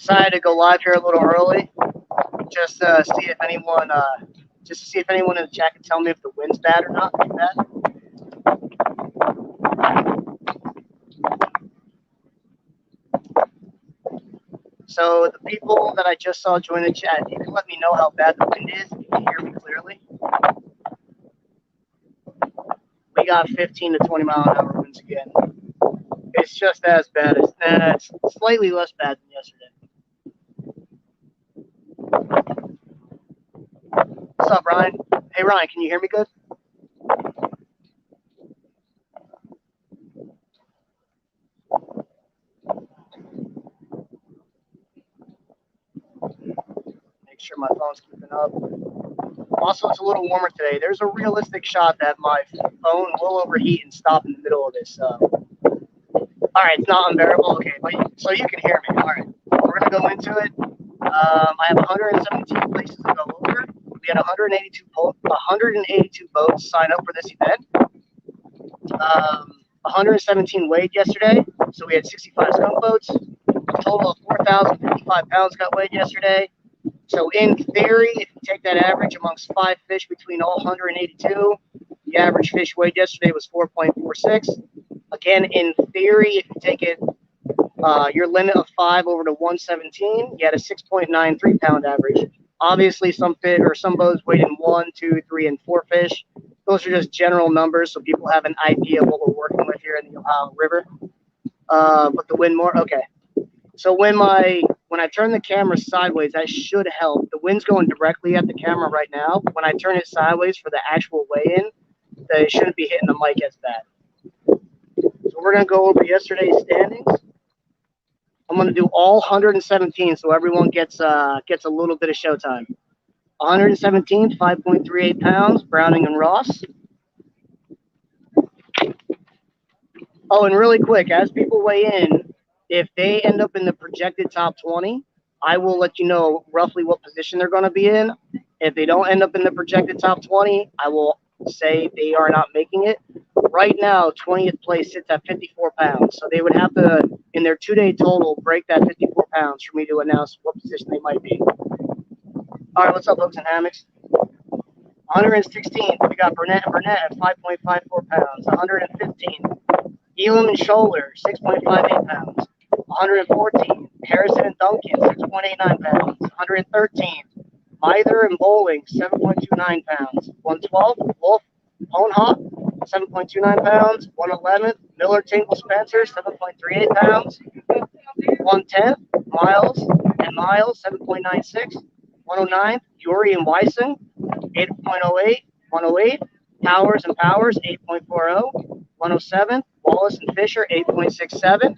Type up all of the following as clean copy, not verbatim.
decided to go live here a little early, just see if anyone, just to see if anyone in the chat can tell me if the wind's bad or not. Bad. So the people that I just saw join the chat, you can let me know how bad the wind is. If you can hear me clearly. We got 15 to 20 mile an hour winds again. It's just as bad as, it's slightly less bad than yesterday. What's up, Ryan? Hey, Ryan, can you hear me good? Make sure my phone's keeping up. Also, it's a little warmer today. There's a realistic shot that my phone will overheat and stop in the middle of this. All right, it's not unbearable. Okay, but so you can hear me. All right, we're gonna go into it. I have 117 places to go over. We had 182 boats sign up for this event. 117 weighed yesterday, so we had 65 skunk boats. A total of 4,055 pounds got weighed yesterday. So in theory, if you take that average amongst 5 fish between all 182, the average fish weighed yesterday was 4.46. Again, in theory, if you take it your limit of 5 over to 117, you had a 6.93 pound average. Obviously, some boats weighed in 1, 2, 3, and 4 fish. Those are just general numbers, so people have an idea of what we're working with here in the Ohio River. But the wind more, okay. So when I turn the camera sideways, that should help. The wind's going directly at the camera right now. When I turn it sideways for the actual weigh-in, it shouldn't be hitting the mic as bad. So we're going to go over yesterday's standings. I'm going to do all 117 so everyone gets a little bit of showtime. 117, 5.38 pounds, Browning and Ross. Oh, and really quick, as people weigh in, if they end up in the projected top 20, I will let you know roughly what position they're going to be in. If they don't end up in the projected top 20, I will say they are not making it. Right now, 20th place sits at 54 pounds. So they would have to, in their 2-day total, break that 54 pounds for me to announce what position they might be. All right, what's up, folks and hammocks? 116, we got Burnett at 5.54 pounds. 115, Elam and Scholler, 6.58 pounds. 114, Harrison and Duncan, 6.89 pounds. 113, Mither and Bowling, 7.29 pounds. 112, Wolf, Ponehawk, 7.29 pounds. 111, Miller Tinkle Spencer, 7.38 pounds. 110, Miles and Miles, 7.96. 109, Yuri and Wyson, 8.08. 108, Powers and Powers, 8.40. 107, Wallace and Fisher, 8.67.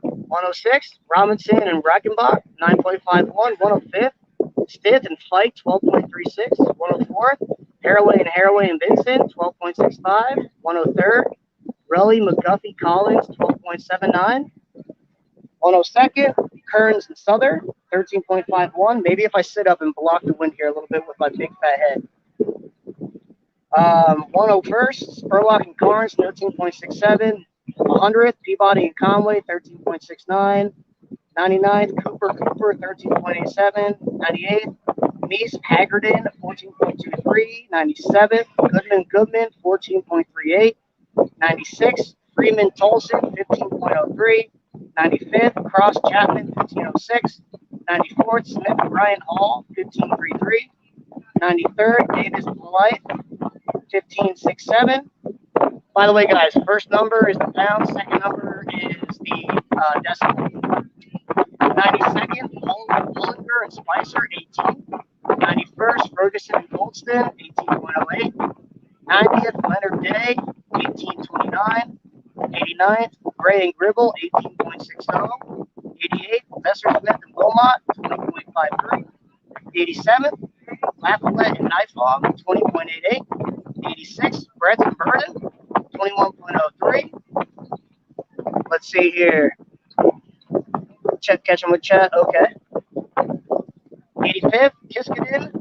106, Robinson and Brackenbach, 9.51. 105, Stith and Fike, 12.36. 104, Haraway and Vincent, 12.65. 103, Relly, McGuffey, Collins, 12.79. 102nd, Kearns and Souther, 13.51. Maybe if I sit up and block the wind here a little bit with my big fat head. 101st, Spurlock and Carnes, 13.67. 100th, Peabody and Conway, 13.69. 99th, Cooper, 13.87. 98th, Meese, Haggerton, 14.23. 97th, Goodman, 14.38. 96th, Freeman, Tolson, 15.03. 95th, Cross, Chapman, 15.06. 94th, Smith and Ryan Hall, 15.33. 93rd, Davis, Blythe, 15.67. By the way, guys, first number is the pound, second number is the decimal. 92nd, Hollinger and Spicer, 18. 91st, Ferguson and Goldston, 18.08. 90th, Leonard Day, 18.29. 89th, Gray and Gribble, 18.60. 88th, Messersmith and Wilmot, 20.53. 87th, Lafayette and Nightfall, 20.88. 86th, Brett and Burden, 21.03. Let's see here. Catch them with chat. Okay. 85th, Kiskadin,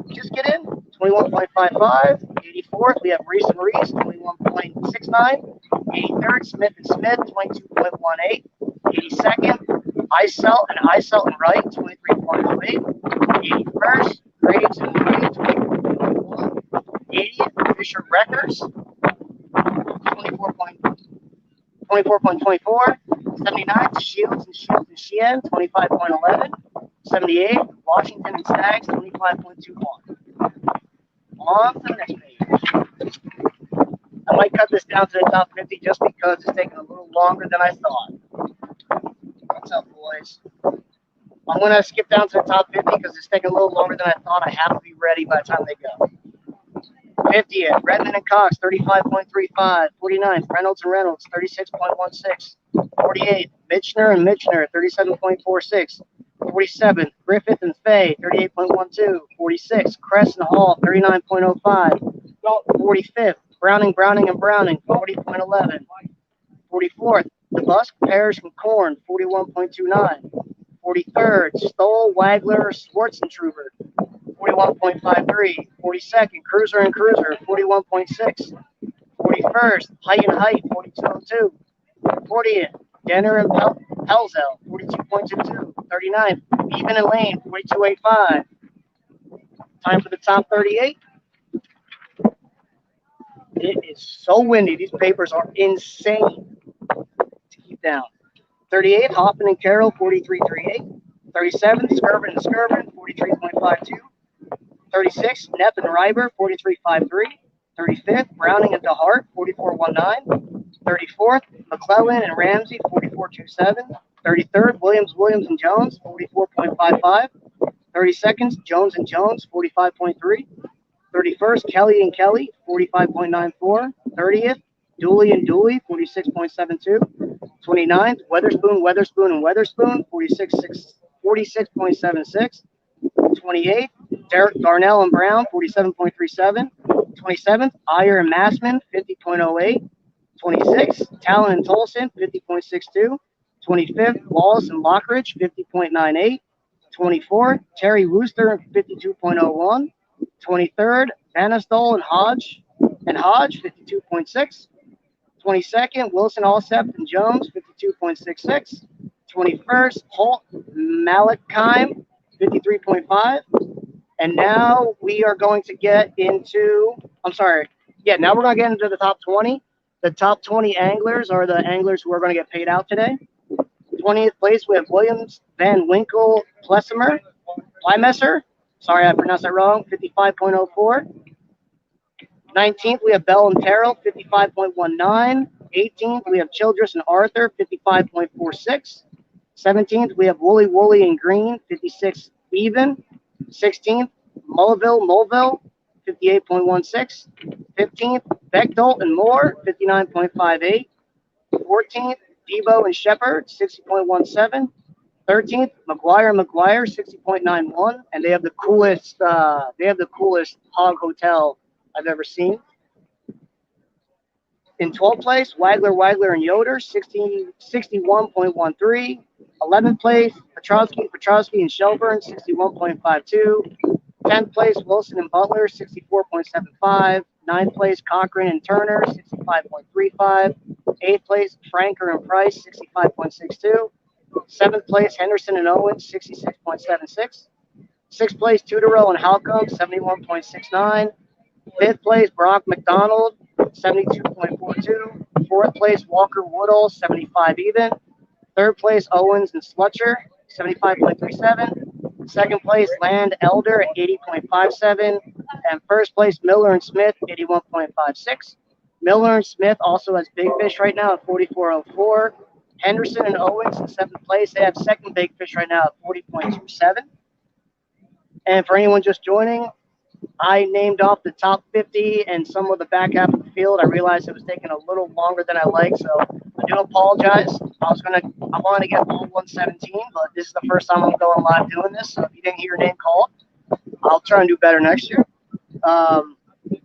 21.55. 84th, we have Reese and Reese, 21.69. 83rd, Smith and Smith, 22.18. 82nd, Isel and Wright, 23.08. 81st, Graves and Green, 24.1. 80th, Fisher Records, 24.24. 79th, Shields and Sheehan, 25.11. 78, Washington and Stags, 25.21. On to the next page. I might cut this down to the top 50 just because it's taking a little longer than I thought. What's up, boys? I'm going to skip down to the top 50 because it's taking a little longer than I thought. I have to be ready by the time they go. 50th, Redmond and Cox, 35.35. 49th, Reynolds and Reynolds, 36.16. 48th, Mitchner and Mitchner, 37.46. 47th, Griffith and Fay, 38.12. 46th, Crest and Hall, 39.05. 45th, Browning and Browning, 40.11. 44th, DeBusk, Parrish and Corn, 41.29. 43rd, Stoll, Wagler, Schwartzentruber, 41.53. 42nd, Cruiser and Cruiser, 41.6. 41st, Height and Height, 42.02. 40th, Denner and Pelzel, 42.22. 39th, Even and Lane, 42.85. Time for the top 38. It is so windy. These papers are insane to keep down. 38th, Hoffman and Carroll, 43.38. 37th, Skirvin and Skirvin, 43.52. 36th, Nepp and Reiber, 43.53. 35th, Browning and DeHart, 44.19. 34th, McClellan and Ramsey, 44.27. 33rd, Williams and Jones, 44.55. 32nd, Jones and Jones, 45.3. 31st, Kelly and Kelly, 45.94. 30th, Dooley and Dooley, 46.72. 29th, Weatherspoon and Weatherspoon, 46.76. 28th, Derek Darnell and Brown, 47.37. 27th, Iyer and Massman, 50.08. 26th, Talon and Tolson, 50.62. 25th, Wallace and Lockridge, 50.98. 24th, Terry Wooster, 52.01. 23rd, Banastol and Hodge, 52.6. 22nd, Wilson, Allsept, and Jones, 52.66. 21st, Holt, Malachheim, 53.5. And now we are going to get into, now we're going to get into the top 20. The top 20 anglers are the anglers who are going to get paid out today. 20th place, we have Williams, Van Winkle, Plymesser. Sorry, I pronounced that wrong, 55.04. 19th, we have Bell and Terrell, 55.19. 18th, we have Childress and Arthur, 55.46. 17th, we have Woolley and Green, 56 even. 16th, Mulville, 58.16. 15th, Bechtold and Moore, 59.58. 14th, Debo and Shepard, 60.17. 13th, McGuire, 60.91, and they have the coolest hog hotel I've ever seen. In 12th place, Wagler and Yoder, 61.13. 11th place, Petrowski and Shelburne, 61.52. 10th place, Wilson and Butler, 64.75. 9th place, Cochran and Turner, 65.35. 8th place, Franker and Price, 65.62. 7th place, Henderson and Owens, 66.76. 6th place, Tudorow and Halcombe, 71.69. 5th place, Brock McDonald, 72.42. 4th place, Walker Woodall, 75 even. 3rd place, Owens and Slutcher, 75.37. 2nd place, Land Elder at 80.57. And 1st place, Miller and Smith, 81.56. Miller and Smith also has Big Fish right now at 44.04. Henderson and Owens in 7th place. They have second Big Fish right now at 40.27. And for anyone just joining, I named off the top 50 and some of the back half of the field. I realized it was taking a little longer than I liked, so I do apologize. I wanted to get all 117, but this is the first time I'm going live doing this. So if you didn't hear your name called, I'll try and do better next year.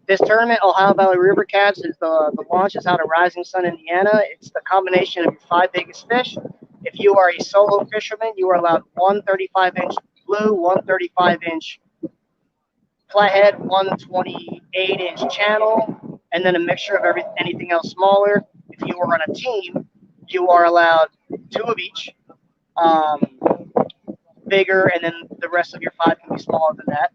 This tournament, Ohio Valley River Cats, is the launch is out of Rising Sun, Indiana. It's the combination of your 5 biggest fish. If you are a solo fisherman, you are allowed one 35-inch blue, one 35-inch flathead, one 28-inch channel, and then a mixture of anything else smaller. If you are on a team, you are allowed 2 of each. bigger, and then the rest of your 5 can be smaller than that.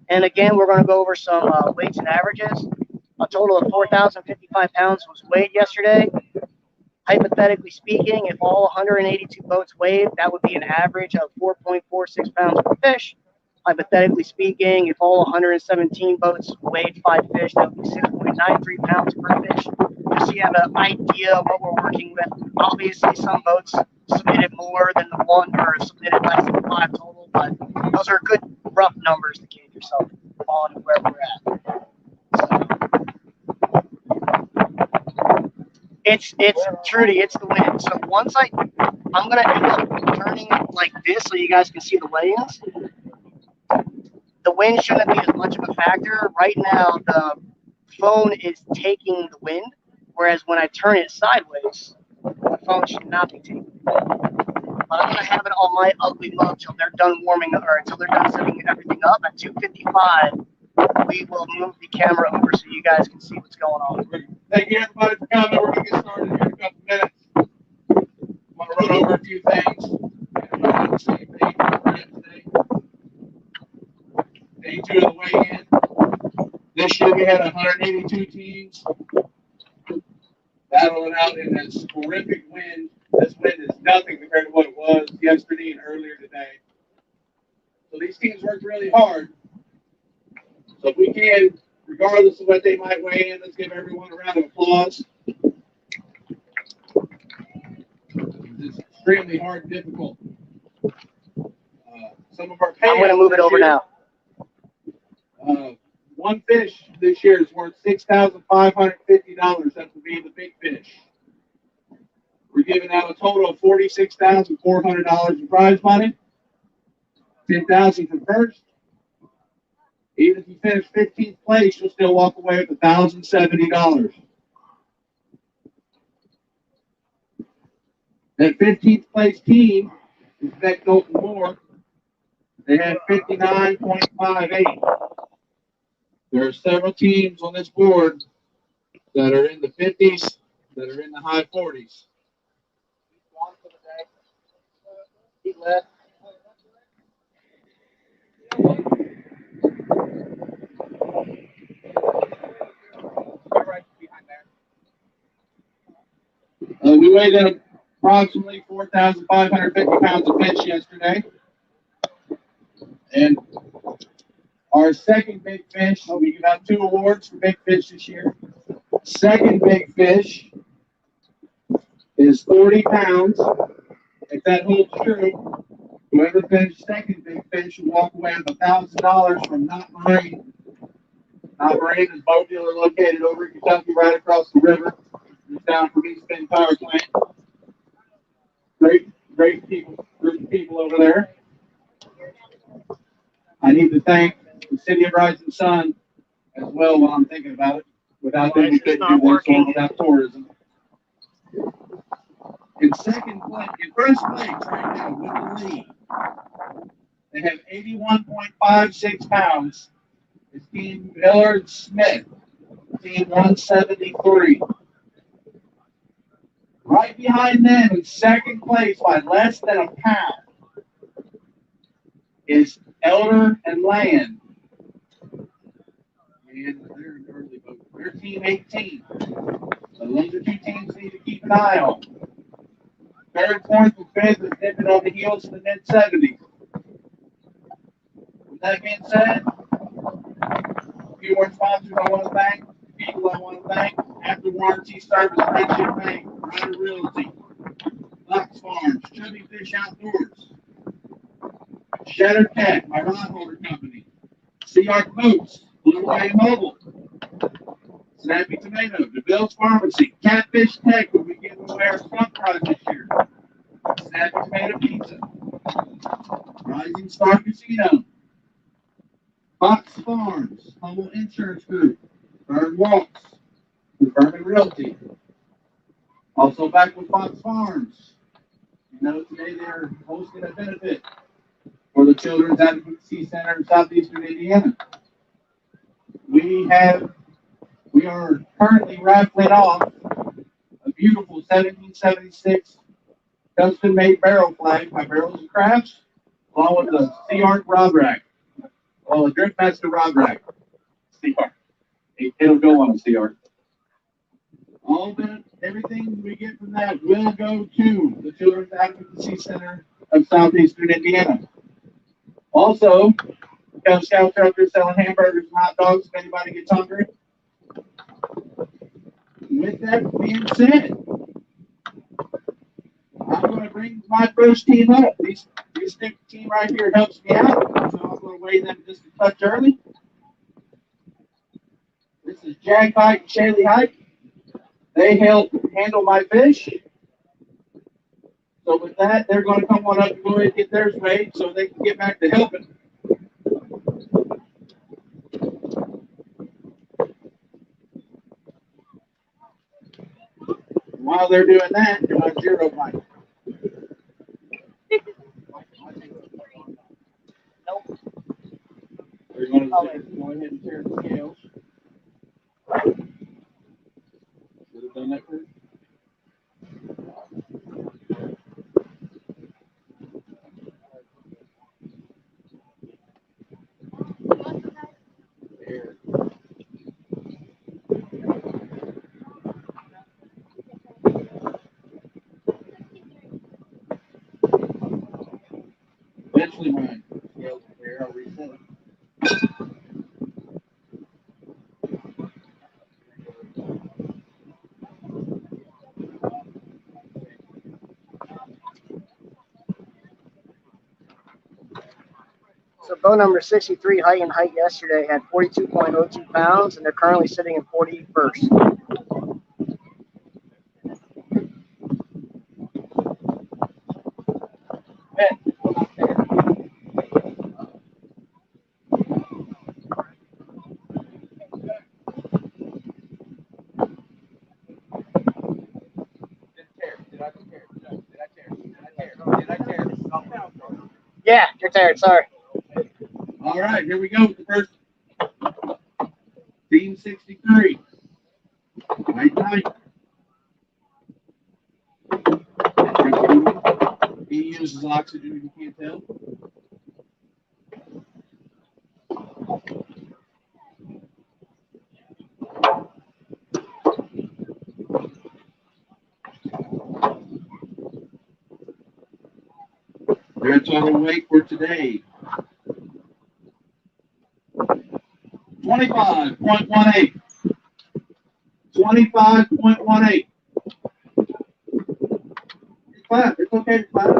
And again, we're going to go over some weights and averages. A total of 4,055 pounds was weighed yesterday. Hypothetically speaking, if all 182 boats weighed, that would be an average of 4.46 pounds per fish. Hypothetically speaking, if all 117 boats weighed 5 fish, that would be 6.93 pounds per fish. Just so you have an idea of what we're working with. Obviously, some boats submitted more than the one, or submitted less than 5 total, but those are good rough numbers to gauge yourself on where we're at. It's Trudy, it's the wind. So once I'm gonna end up turning it like this so you guys can see the weigh-ins. The wind shouldn't be as much of a factor. Right now, the phone is taking the wind, whereas when I turn it sideways, the phone should not be taking it. But I'm gonna have it on my ugly mug till they're done warming, or until they're done setting everything up. At 2:55, we will move the camera over so you guys can see what's going on. Thank you, everybody, for coming. We're going to get started here in a couple minutes. I'm going to run over a few things. Everybody on the same page for today. Day 2 of the weigh-in. This year we had 182 teams battling out in this horrific wind. This wind is nothing compared to what it was yesterday and earlier today. So these teams worked really hard. So if we can, regardless of what they might weigh in, let's give everyone a round of applause. It's extremely hard and difficult. Some of our I'm going to move it over now. One fish this year is worth $6,550. That would be the big fish. We're giving out a total of $46,400 in prize money. $10,000 for first. Even if you finish 15th place, you'll still walk away with $1,070. That 15th place team is Beck Dalton Moore. They had 59.58. There are several teams on this board that are in the 50s, that are in the high 40s. He left. We weighed in approximately 4,550 pounds of fish yesterday. And our second big fish, we give out 2 awards for big fish this year. Second big fish is 40 pounds. If that holds true, whoever finished second big fish will walk away with $1,000 from Not Marine. Not Marine is a boat dealer located over in Kentucky, right across the river. It's down from East Bend Power Plant. Great people, group of people over there. I need to thank the City of Rising Sun as well while I'm thinking about it. Without them, we couldn't do this one without tourism. In second place, in first place right now with the lead, they have 81.56 pounds. It's Team Millard Smith, Team 173. Right behind them in second place by less than a pound is Elder and Land. And they're an early vote. They're Team 18. So those are 2 teams you need to keep an eye on. Third, fourth, and fifth is dipping on the heels of the mid-70s. With that being said, a few more sponsors I want to thank. People I want to thank. After Warranty Service, Friendship Bank, Ryder Realty, Fox Farms, Chubby Fish Outdoors, Shutter Tech, my rod holder company, Sea Arc Boots, Blue Way Mobile, Snappy Tomato, DeVille's Pharmacy, Catfish Tech, will be giving away our skunk prize this year, Snappy Tomato Pizza, Rising Star Casino, Fox Farms, Humble Insurance Group, Bird Walks, Urban Realty. Also back with Fox Farms. You know, today they're hosting a benefit for the Children's Advocacy Center in southeastern Indiana. We are currently raffling off a beautiful 1776 custom made barrel flag by Barrels and Crafts, along with the Sea Art rod rack. Well, a Driftmaster rod rack. Sea Art. It'll go on the Sea Art. All that, everything we get from that will go to the Children's Advocacy Center of Southeastern Indiana. Also, Cub Scouts are out there selling hamburgers and hot dogs if anybody gets hungry. With that being said, I'm going to bring my first team up. This team right here helps me out, so I'm going to weigh them just a touch early. This is Jack Height and Shaylee Height. They help handle my fish. So with that, they're going to come on up and go ahead and get theirs weighed so they can get back to helping. While they're doing that, do my zero bite. Nope. They're going to go ahead and tear the scales. Should have done that first. There. Eventually, my scales are there. I'll reset them. So bow number 63, Height and Height yesterday had 42.02 pounds, and they're currently sitting in 41st. Yeah, you're tired. Sorry. All right, here we go with the first team 63. Night. He uses oxygen if you can't tell. Their total weight for today, 25.18. 25.18. Clap. It's okay to clap.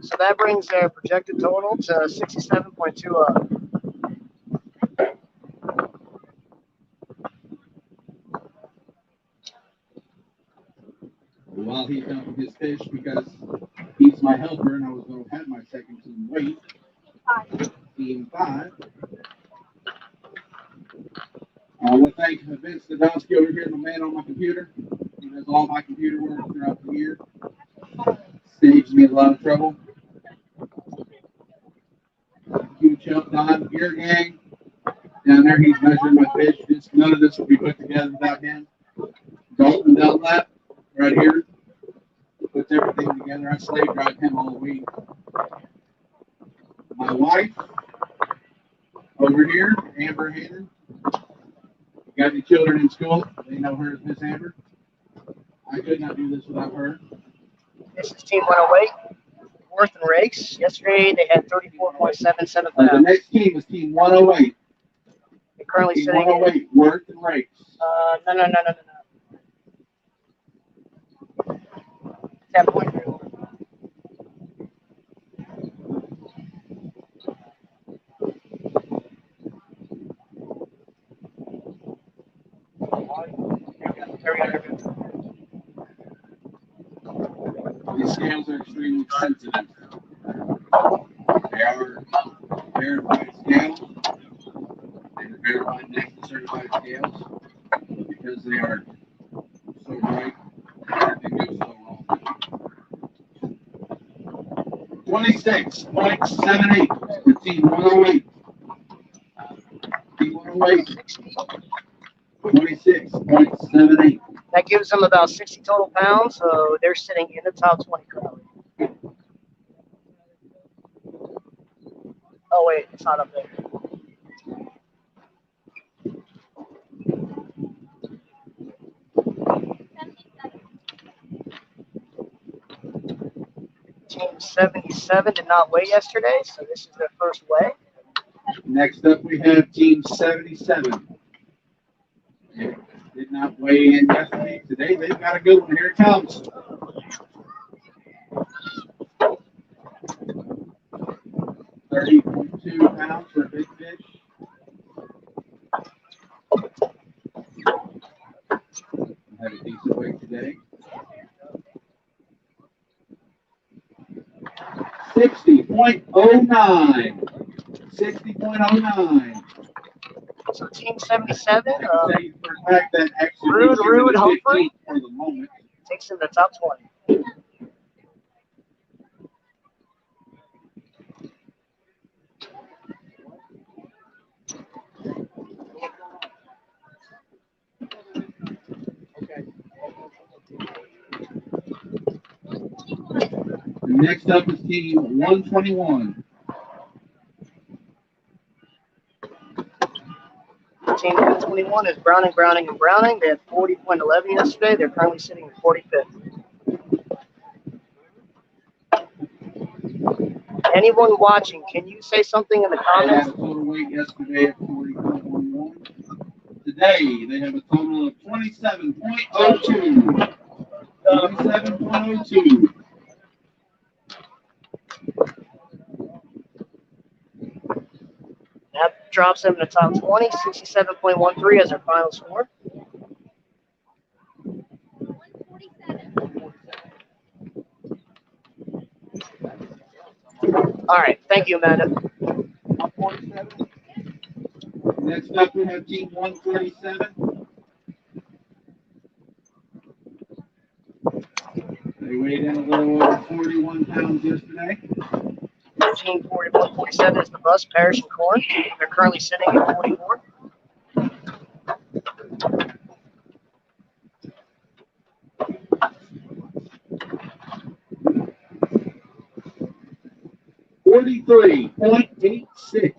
So that brings their projected total to 67.20. While he's done with his fish, because he's my helper and I was going to have my second team weight. Team 5. I want to thank Vince Nadowski over here, the man on my computer. He does all my computer work throughout the year. Saves me a lot of trouble. Huge help, Don Gear Gang. Down there, he's measuring my fish. None of this would be put together without him. Dalton Dunlap, right here, puts everything together. I slave drive him all week. My wife, over here, Amber Hannon. Got the children in school. They know her as Miss Amber. I could not do this without her. This is Team 108, Worth and Rakes. Yesterday they had 34.77 The pounds. next team is Team 108. They're currently Team sitting 108, Worth and Rakes. No. 10.3. These scales are extremely sensitive. They are verified scales. They are verified NACA certified scales because they are so bright. Everything goes so wrong. 26.78 for Team 108. Team 108. 26.78. That gives them about 60 total pounds, so they're sitting in the top 20 currently. Oh wait, it's not up there. Team 77 did not weigh yesterday, so this is their first weigh. Next up, we have Team 77. Did not weigh in yesterday. Today, they've got a good one. Here it comes. £30.2 for a big fish. Had a decent weight today. 60.09. 60.09. So Team 77, I can tell you for a fact that actually Rude Humphrey for the moment. takes in the top 20. Next up is Team 121. Team 121 is Browning, Browning, and Browning. They had 40.11 yesterday. They're currently sitting at 45th. Anyone watching, can you say something in the They had comments? a total weight yesterday of 40.11. Today, they have a total of 27.02. 27.02. That drops them in the top 20, 67.13 as their final score. All right, thank you, Amanda. Next up, we have Team 137. They weighed in a little over 41 pounds yesterday. Team 41.47 is the bus, Parrish and Corn. They're currently sitting at 44. $43.86.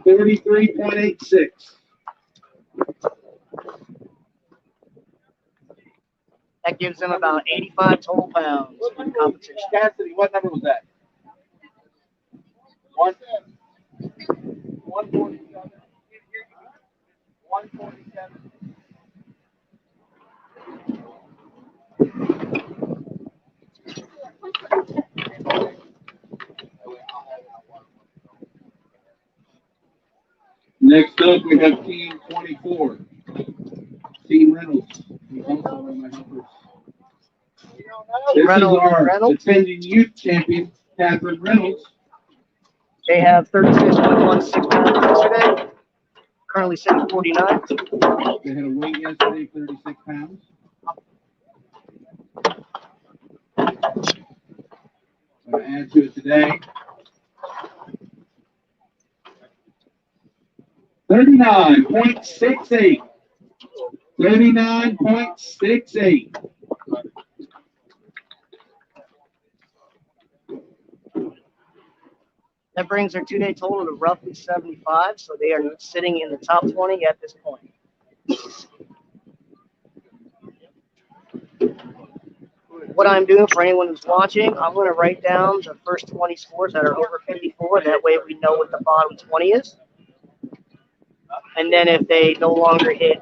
33.86. That gives them about 85 total pounds for the competition. Cassidy, what number was that? 147. 147. Next up, we have Team 24. Team Reynolds. He's also one of my helpers. This is our defending youth champion, Catherine Reynolds. They have 36.16 pounds yesterday. Currently sitting at 49. They had a weight yesterday, 36 pounds. I'm going to add to it today. 39.68. 39.68. That brings their two-day total to roughly 75, so they are sitting in the top 20 at this point. What I'm doing for anyone who's watching, I'm going to write down the first 20 scores that are over 54. That way we know what the bottom 20 is. And then if they no longer hit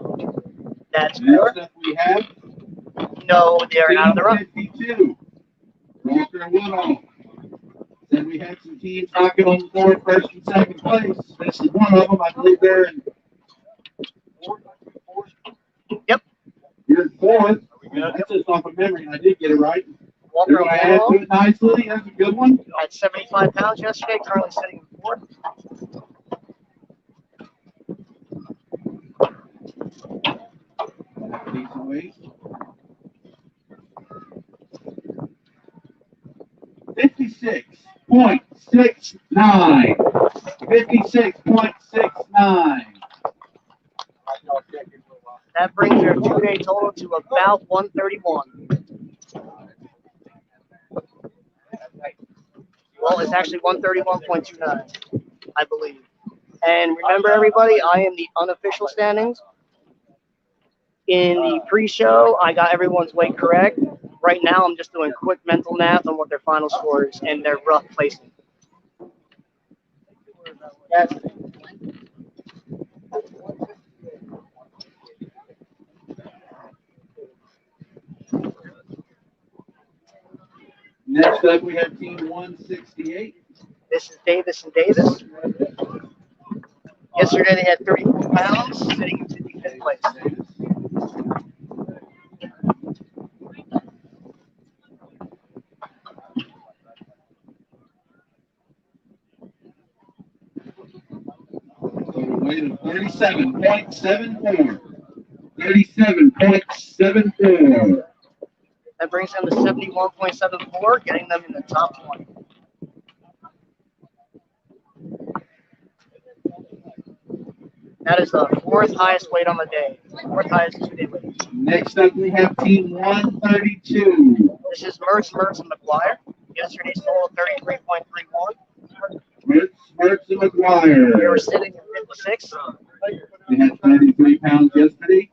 that score, Next up we have no, they're out of the run. 52. Walker Woodall. Then we had some teams knocking on the door, first and second place. This is one of them. I believe they're in fourth. Yep. You're in fourth. That's just off of memory, and I did get it right. Walker They're going to add to Woodall it nicely. That's a good one. at 75 pounds yesterday, currently sitting in fourth. Decent weight. 56.69. 56.69. That brings their 2-day total to about 131. Well, it's actually 131.29, I believe. And remember, everybody, I am the unofficial standings. In the pre-show, I got everyone's weight correct. Right now, I'm just doing quick mental math on what their final scores and their rough placement. That's Next up, we have Team 168. This is Davis and Davis. Yesterday, they had 34 pounds, sitting in 55th place. Total weight of 37.74. 37.74. That brings them to 71.74, getting them in the top 20. That is the fourth highest weight on the day. Fourth highest 2-day weight. Next up, we have Team 132. This is Mertz, and McGuire. Yesterday's total 33.31. Mertz and McGuire. They were sitting at 56. They had 33 pounds yesterday.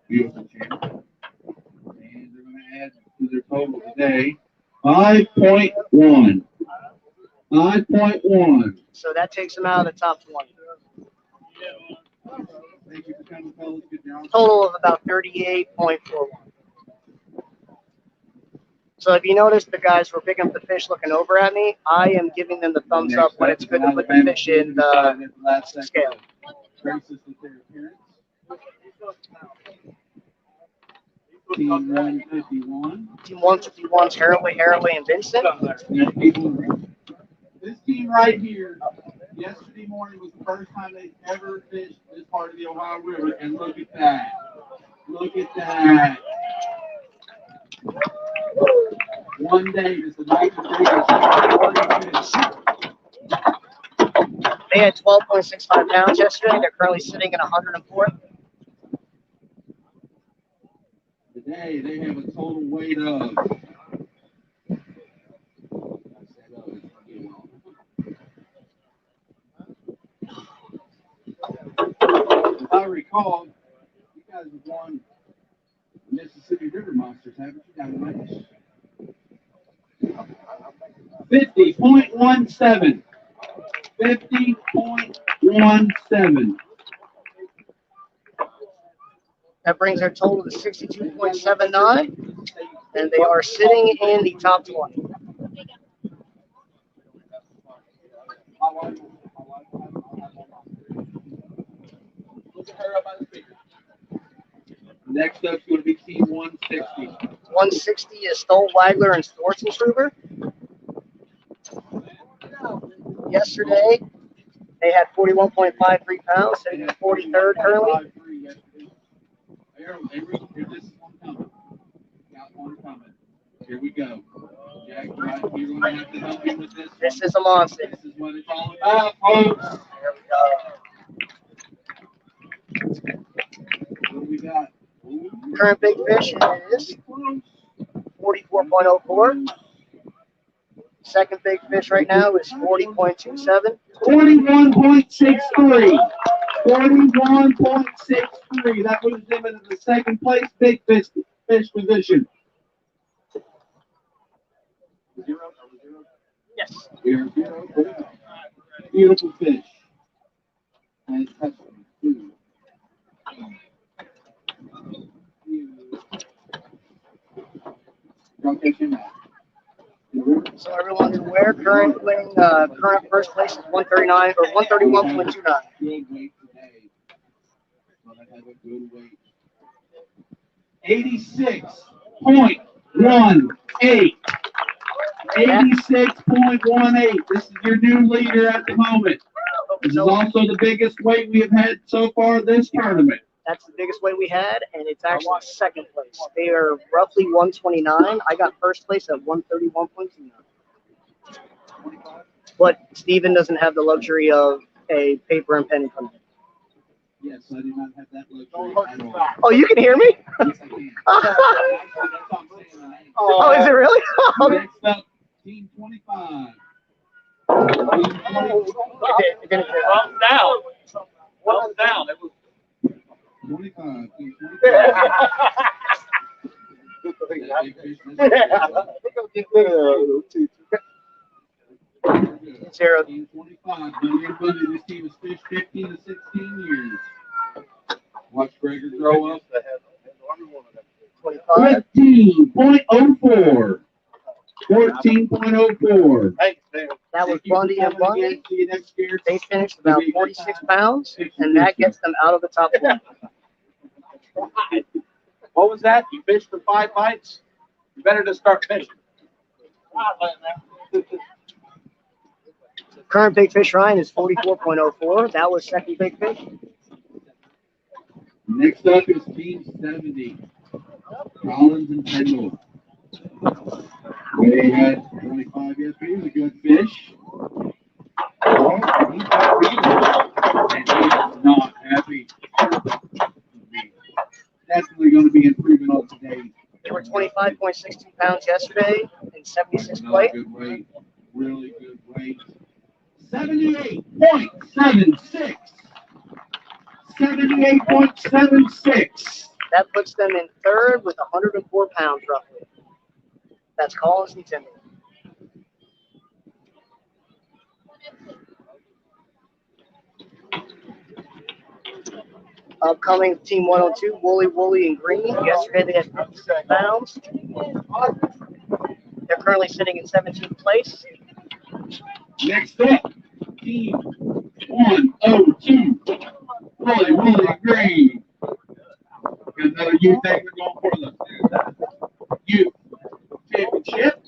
Beautiful champ. And they're going to add to their total today 5.1. 5.1. So that takes them out of the top 20. Thank you for coming, fellas. Good job. Total of about 38.41. So if you notice, the guys were picking up the fish looking over at me. I am giving them the thumbs up when it's good to put the fish in the scale. Team 151. Team 151's Haraway, and Vincent. This team right here, yesterday morning was the first time they ever fished this part of the Ohio River, and look at that. Look at that. One day, this is the They had 12.65 pounds yesterday. They're currently sitting at 104. Today, they have a total weight of if I recall, you guys have won Mississippi River Monsters, haven't you, down the 50.17. 50.17. That brings their total to 62.79, and they are sitting in the top 20. Next up is going to be Team 160. 160 is Stoll, Wagler, and Storzenstruber. Yesterday, they had 41.53 pounds, sitting at 43rd currently. This is one coming. Got one coming. Here we go. Jack, you're going to have to help me with this. This is a monster. This is what it's all about, folks. There we go. What do we got? Current big fish is 44.04. Second big fish right now is 40.27. 41.63. 41.63. That puts them into the second place big fish position. Yes. Zero. Beautiful fish. Nice touch. Don't catch him out. So everyone's aware, current first place is 139 or 131.29. Good weight today. Well, I have a good weight. 86.18. 86.18. This is your new leader at the moment. This is also the biggest weight we have had so far this tournament. That's the biggest weight we had, and it's actually second place. They are roughly 129. I got first place at 131.29. But Steven doesn't have the luxury of a paper and pen in front of him. Yes, I do not have that luxury at all. Oh, you can hear me? Yes, I can. Oh, Actually, that's what I'm saying. The name. is it really? Next up, Team 25. It didn't hear. Thumbs down. Thumbs down. It was 25. Team 25. Zero. Team 25. Bunny and Bunny, this team has fished 15 to 16 years. Watch Gregor grow up. 25. 15.04. 14.04. thanks, David. That was Bundy and Bundy. See you next year. They finished about 46 pounds, and that gets them out of the top 10. What was that? You fished for 5 bites? You better just start fishing. Current big fish Ryan is 44.04. That was second big fish. Next up is Team 70. Collins and Kendall. They had 25 yesterday. He was a good fish. Oh, he's happy. And he is not happy. Definitely going to be improving on today. They were 25.62 pounds yesterday in 76 Not plate. good weight. Really good weight. 78.76. 78.76. That puts them in third with 104 pounds roughly. That's Collins and Timmy. Upcoming Team 102, Wooly and Green. Yesterday they had 56 pounds. They're currently sitting in 17th place. Next up, Team 102. Wooly Green. Got another youth thing we're going for the youth championship.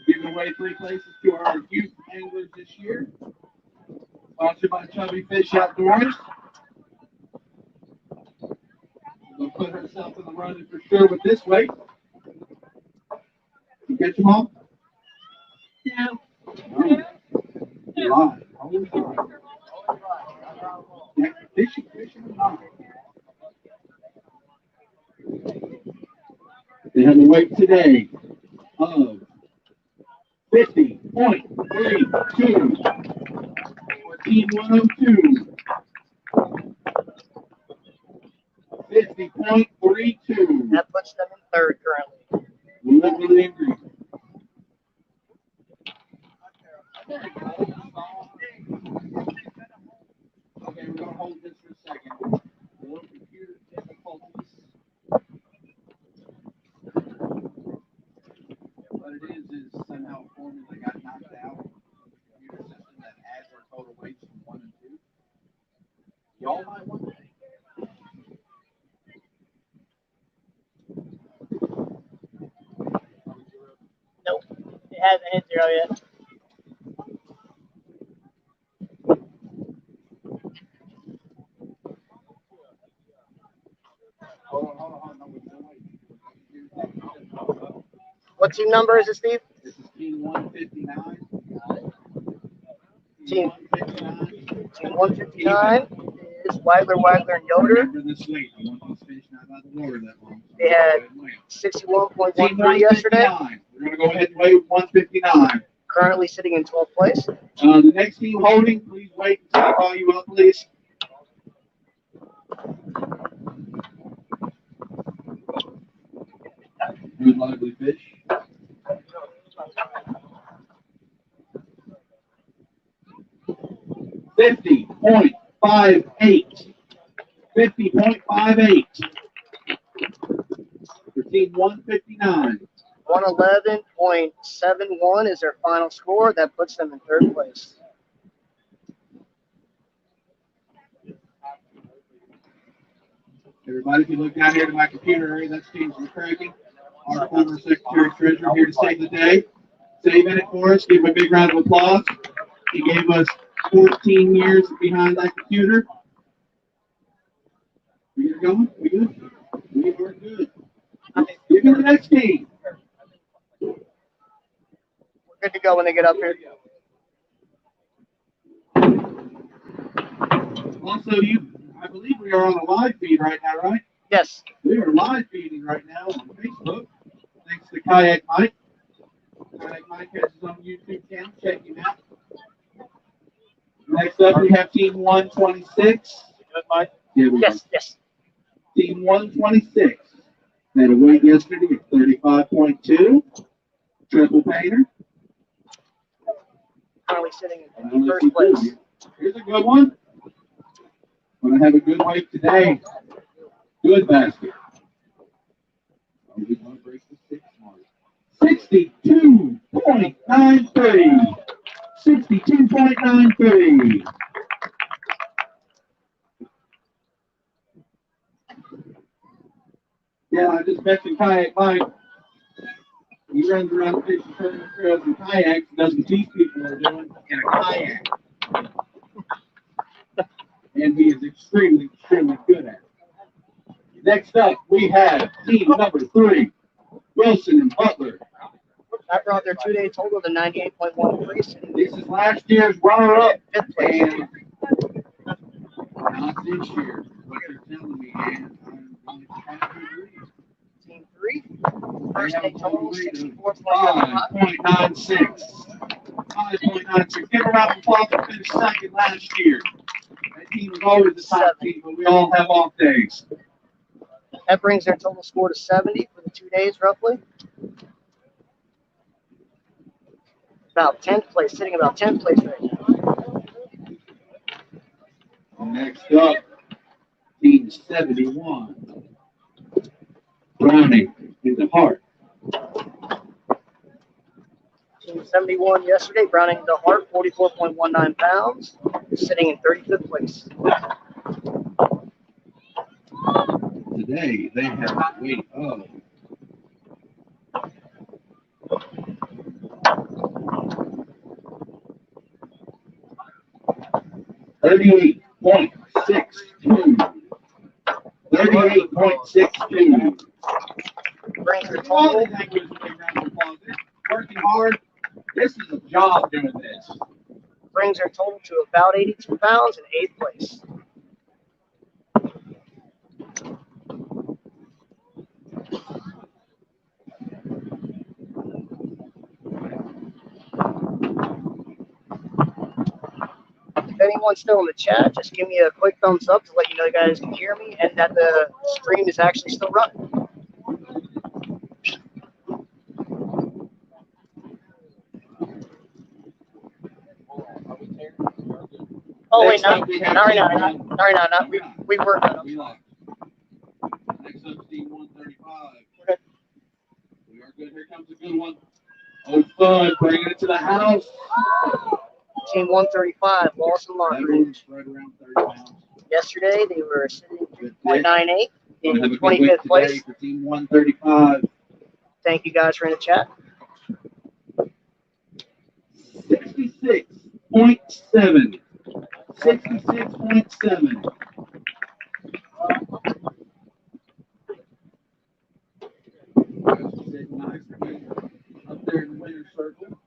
Giving away 3 places to our youth anglers this year. Sponsored by Chubby Fish Outdoors. We'll put herself in the running for sure with this weight. You catch them all? No. No. Live. Always live. Yeah, fishing live. They have a weight today of 50.32 for Team 102. 50.32. That puts them in third currently. Wooly and Green. Okay, we're going to hold this for a second. A little computer difficulties. What it is somehow a formula got knocked out of the computer system that adds our total weights from 1 and 2. Y'all might want to. Nope. It hasn't hit zero yet. What team number is it, Steve? This is Team 159. Team 159. Team 159 is Wagler, and Yoder. Remember this weight. I want these fish not allowed to lower that long. They had Team 61.13 yesterday. 159. We're going to go ahead and weigh 159. Currently sitting in 12th place. The next team holding, please wait until I call you up, please. Good lively fish. $50.58. 50.58 for Team 159. 111.71 is their final score. That puts them in third place. Everybody, if you look down here to my computer area, that's James McCracken, our former Secretary Treasurer, here to save the day. Saving it for us. Give him a big round of applause. He gave us 14 years behind that computer. We are going? We good? We are good. Give me the next team. go when they get up here. Also, I believe we are on a live feed right now, right? Yes. We are live feeding right now on Facebook. Thanks to Kayak Mike. Kayak Mike has his own YouTube channel. Check him out. Next up, we have Team 126. Yeah, we Yes. Yes. Team 126 had a weight yesterday of 35.2. Triple painter. Currently sitting in first place. Here's a good one. Gonna have a good weight today. Good basket. Oh, we gonna break the 6 mark. 62.93. 62.93. Yeah, I just mentioned Kayak Mike. He runs around fishing tournament trails and kayaks and does what these people are doing in a kayak. And he is extremely, extremely good at it. Next up, we have team number 3, Wilson and Butler. That brought their 2-day total to 98.13. Sitting This is last year's runner-up. fifth place. And not this year. What they're telling me is I'm going to have to agree. Team 3. First day total 64.95. 5.96. 5.96. Give a round of applause for finished second last year. That team was always the top team, but we all have off days. That brings their total score to 70 for the 2 days, roughly. About 10th place, sitting about 10th place right now. Next up, team 71. Browning in the heart. Team 71 yesterday, Browning the Heart, 44.19 pounds, sitting in 35th place. Today, they have a weight of 38.62. 38.62. Brings the total. Working hard. This is a job doing this. Brings their total to about 82 pounds in 8th place. If anyone's still in the chat, just give me a quick thumbs up to let you know you guys can hear me and that the stream is actually still running. Oh wait, not right now. We worked on it. Next up, team 135. Okay. We are good. Here comes a good one. Oh, fun. Bringing it to the house. Team 135, Lawson That Lockridge. one's right around 30 pounds. Yesterday they were sitting at Good 3.98 in Have a good week 25th today place. for team 135. Thank you guys for in the chat. 66.7. 66.7. Sitting nice up there in the winner's circle,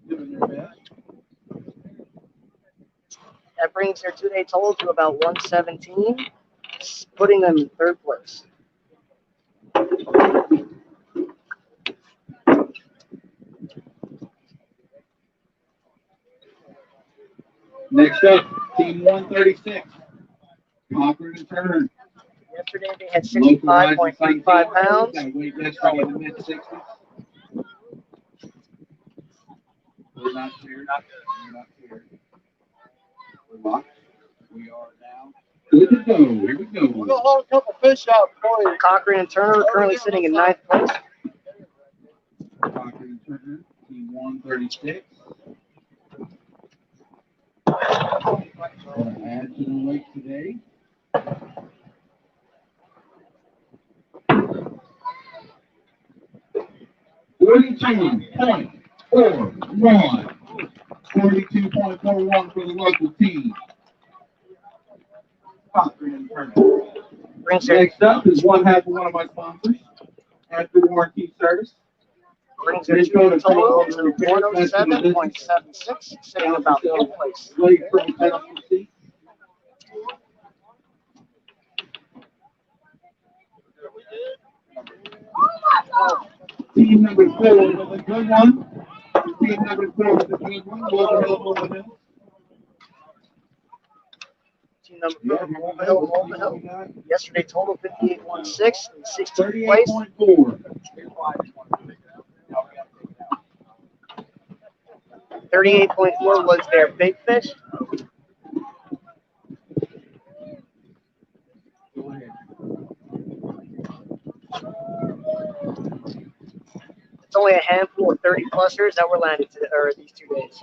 doing their best. That brings their 2-day total to about 117, putting them in 3rd place. Next up, team 136. Cochran and Turner. Yesterday they had Local Rising 65.35 pounds. Got weight yesterday in the mid-60s. We're not here. We're not here. We're locked. We are now. Good to go. Here we go. We'll haul a couple fish out for you. Cochran and Turner are currently sitting in 9th place. Cochran and Turner, team 136. Gonna add to the weight today. $42.41 for the local team. Cochran and Turner. Brings their Next up is one half of one of my sponsors, After Warranty Service. Brings their total to 107.76, sitting about fifth place. Late for the penalty. Team number 4 was a good one. Team number 4 was a good one. Was available to him. Team number 4, Mulvihill. Yesterday total 58.16 in 16th place. 38.4. 38.4 was their big fish. Go ahead. It's only a handful of 30 clusters that were landed these 2 days.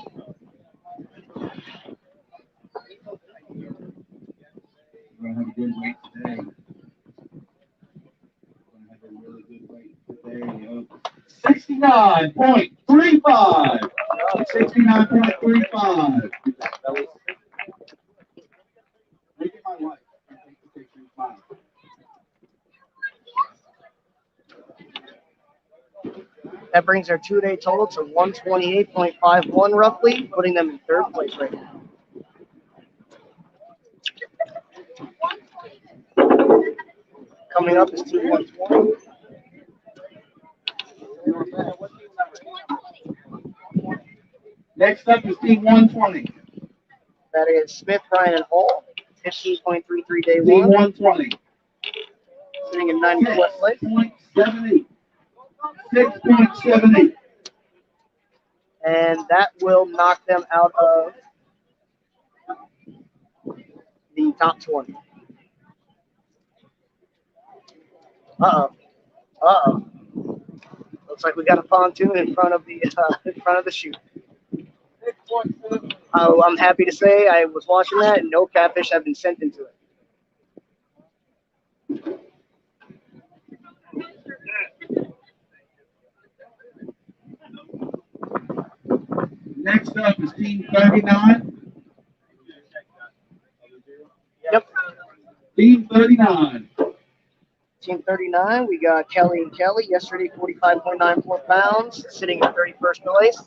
We're going to have a good weight today. We're going to have a really good weight today. 69.35. 69.35. Look at my wife. I take the picture and smile. That brings their 2-day total to 128.51 roughly, putting them in 3rd place right now. Coming up is Team 120. Next up is Team 120. That is Smith, Bryan, and Hall. 15.33 day Team 1, 120. sitting in 94th place. 6.78. 6.78. And that will knock them out of the top 20. Uh-oh. Looks like we got a pontoon in front of the chute. Oh, I'm happy to say I was watching that and no catfish have been sent into it. Next up is Team 39. Yep. Team 39. Team 39, we got Kelly and Kelly. Yesterday, 45.94 pounds, sitting in 31st place.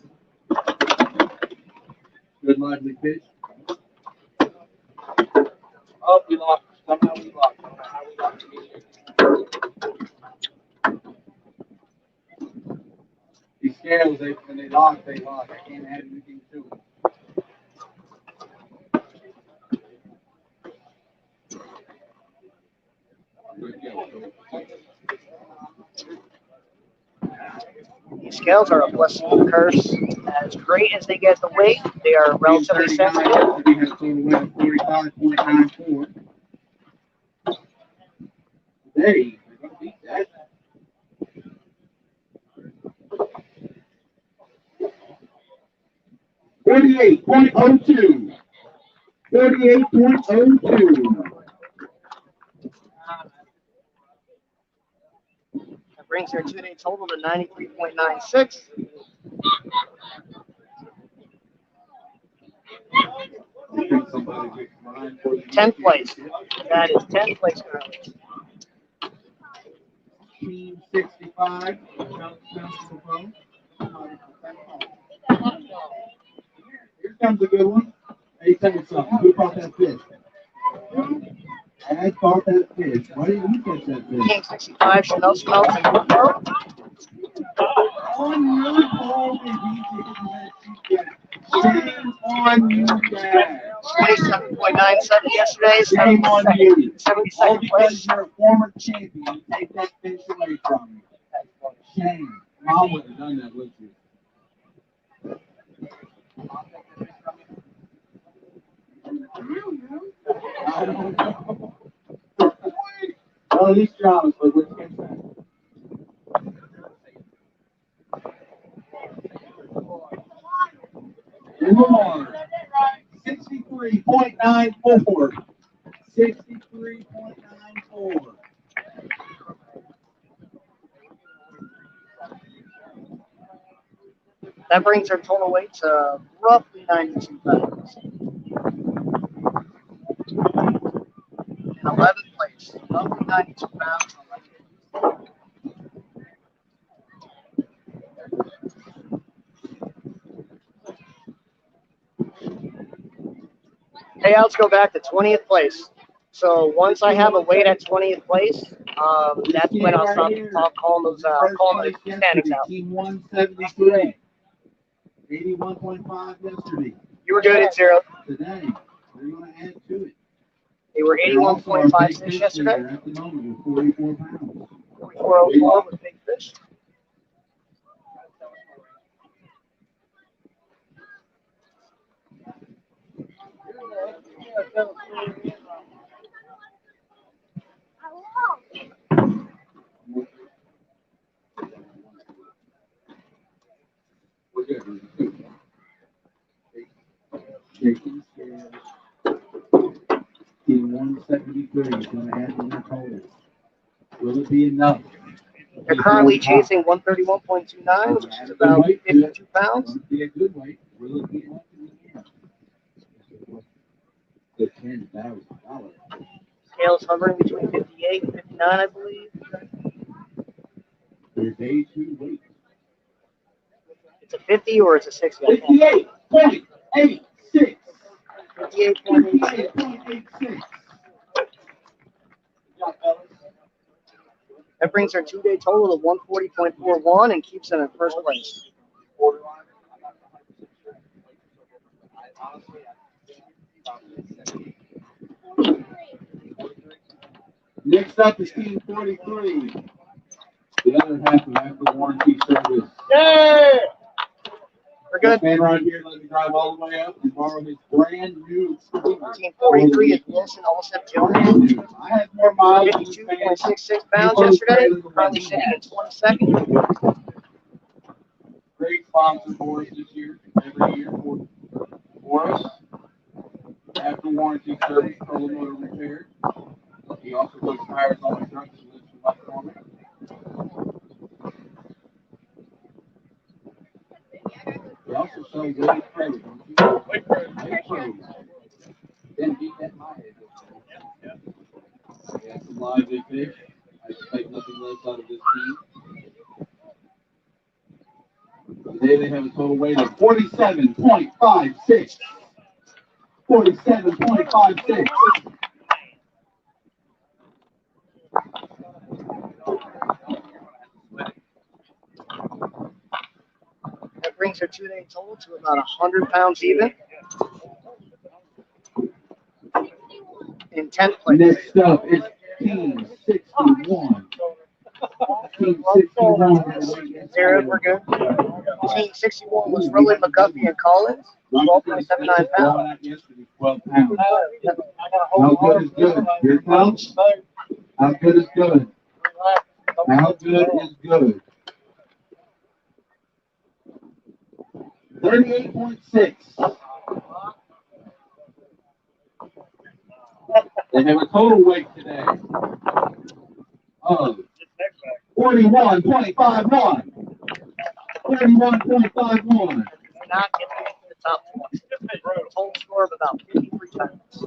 Good lively fish. Oh, we lost. Somehow we lost. I don't know how we lost it. These scales, when they lock, they lock. I can't add anything to it. Good go. These scales are a blessing and a curse. As great as they get the weight, they are relatively Team 39, sensitive. we have a total weight of 45.94. Today, we're going to beat that. $48.02. 48.02. That brings their 2-day total to 93.96. Somebody 10th place. That is 10th place currently. Team 65. Here comes a good one. Hey, tell me something. Who caught that fish? I caught that fish. Why didn't you catch that fish? Team 65, Chanel Smelts and Woodrow. On your ball, baby. Shame on you, Dad. 27.97 yesterday. Shame on you. All 72nd because place. you're a former champion. Take that fish away from me. Shame. Mom would have done that with you. I don't know. Well, at least you're honest, but let's get that. More. 63.94. 63.94. That brings our total weight to roughly 92 pounds. In 11th place, roughly 92 pounds. Payouts go back to 20th place. So once I have a weight at 20th place, that's when I'll stop calling those standings out. Team 173. 81.5 yesterday. You were good at 0. Today, we're going to add to it. They were 81.5 fish yesterday. At the moment, with 44 pounds. 44.04 with big fish. Shaking scales. Team 173 is going to add to their total. Will it be enough? They're currently chasing 131.29, which is about 52 pounds. Will it be a good weight? Will it be enough to win? The $10,000. Scales hovering between 58 and 59, I believe. Their day 2 weight. It's a 50 or it's a 60. 58.86. 58.86. 58.86. That brings our 2-day total to 140.41 and keeps them in first place. Next up is Team 43. The other half of After Warranty Service. Yeah! We're good. This man right here let me drive all the way up and borrow his brand new Team 43 is Wilson Olsep Jones. I had more miles than this man. 52.66 pounds yesterday. Currently sitting in 22nd. Great sponsor for us this year, every year for us. After Warranty Service, Pro Motor Repair. He also puts tires on my truck and lives much for me. We also sell Wade Pro. Wade Pro. Then beat that my head. We have some live big fish. I expect nothing less out of this team. Today they have a total weight of 47.56. 47.56. That brings our 2-day total to about 100 pounds even. In 10th place. Next up is Team 61. Team 61. 0, we're good. Team 61 was Rolly McGuffey and Collins. 12.79 pounds. 12 pounds. How good is good? Your coach? How good is good? How good is good? 38.6. They have a total weight today of 41.51. 41.51. Not getting into the top 20. Total score of about 53 times.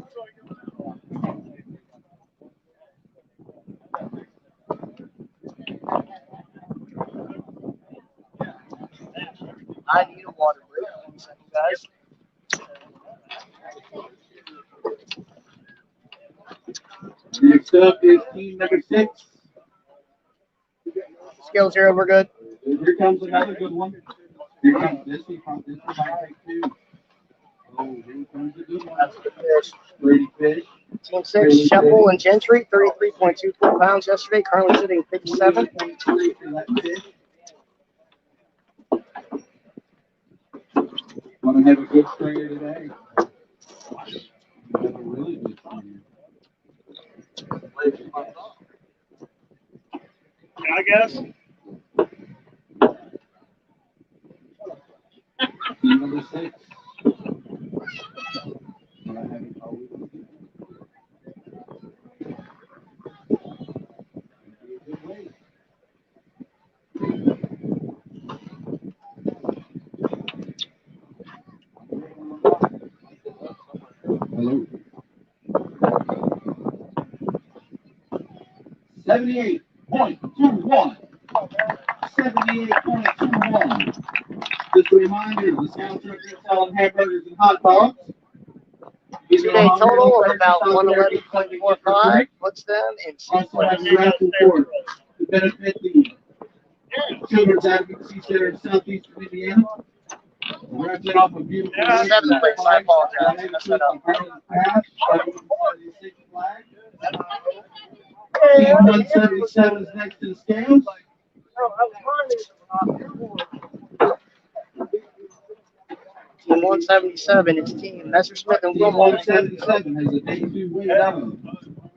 I need a water break. One second, guys. Next up is team number 6. Scale 0, we're good. Here comes another good one. Here comes this one. This one might take 2. Oh, here comes a good one. That's the fish. Pretty fish. Team 6, Sheppel and Gentry, 33.24 pounds yesterday, currently sitting 57. 23 for that fish. Want to have a good stringer today. Have a really good stringer. I guess. Team number 6. Want to have it always good. Hello. 78.21. 78.21. Just a reminder, the Scout Truck is selling hamburgers and hot dogs. Two-day total of about 111.45 puts them in Also have sixth a raffle for to benefit the Children's Advocacy Center in southeastern Indiana. Wrapped it off a beautiful. place. Seventh place, I apologize. I messed that up. Team 177 is next to the scales. Team 177, it's Team Messersmith and Team Wilmot. 177 has a day 2 weight of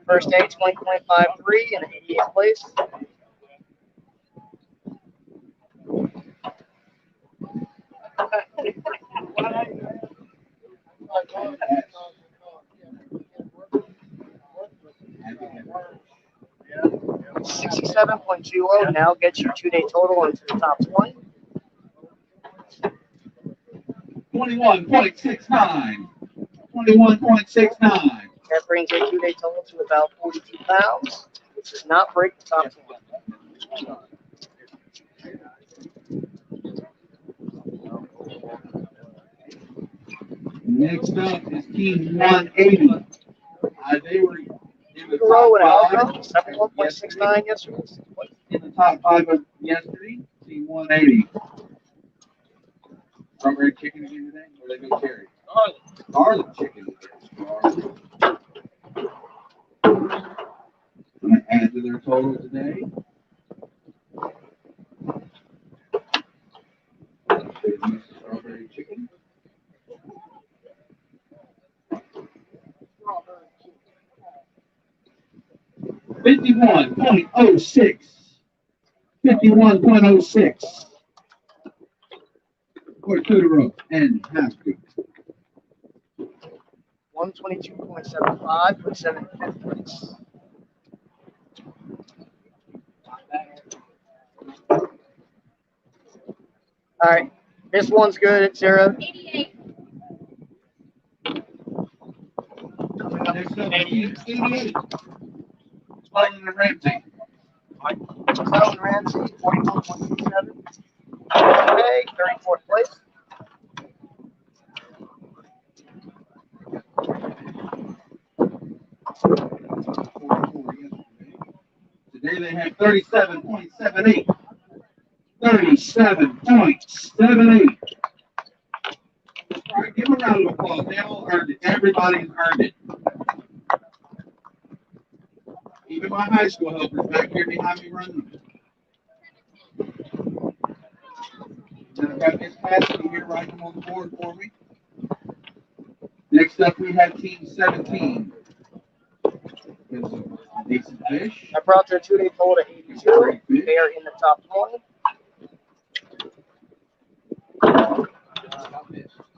First day, 20.53 in 88th place. $67.20 now gets your two-day total into the top 20. 21.69. 21.69. That brings your two-day total to about 42 pounds, which does not break the top 20. Next up is Team 180. They were in the Row and top Alco, 5 71.69 yesterday. in the top 5 of yesterday. Team 180. Strawberry chicken again today? Or they go cherry? Garlic chicken. I'm going to add to their total today. Strawberry chicken. $51.06. 51.06. For Tudor and Haskell. 122.75 for 75th place. All right, this one's good at 0. Next up, Team 88. Spalding and Ramsey. Spalding Ramsey, 44.27. Okay, 34th place. Today they have 37.78. 37.78. All right, give them a round of applause. They all earned it. Everybody's earned it. Even my high school helpers back here behind me running them. Then I've got Miss Cassidy here writing them on the board for me. Next up, we have Team 17. There's a decent fish. I brought their two-day total to 82. They are in the top 20.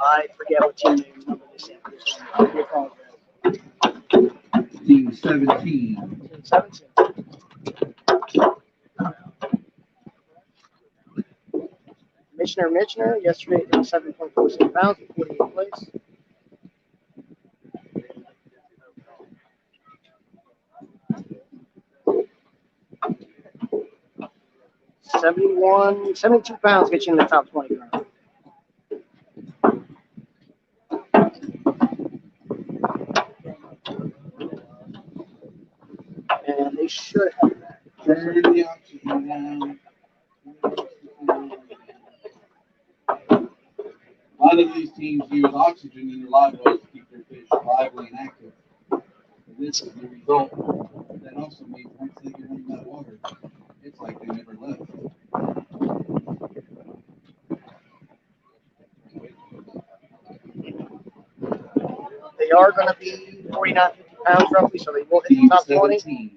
I forget what team name number this is. I apologize. Team 17. 17. Michener, yesterday did 7.46 pounds, 48th place. $72 pounds gets you in the top 20. And they should have that. Turn the oxygen down. A lot of these teams use oxygen in their live wells to keep their fish lively and active. And this is the result. That also means once they get in that water, it's like they never left. They are going to be 49, 50 pounds roughly, so they will hit the top 20.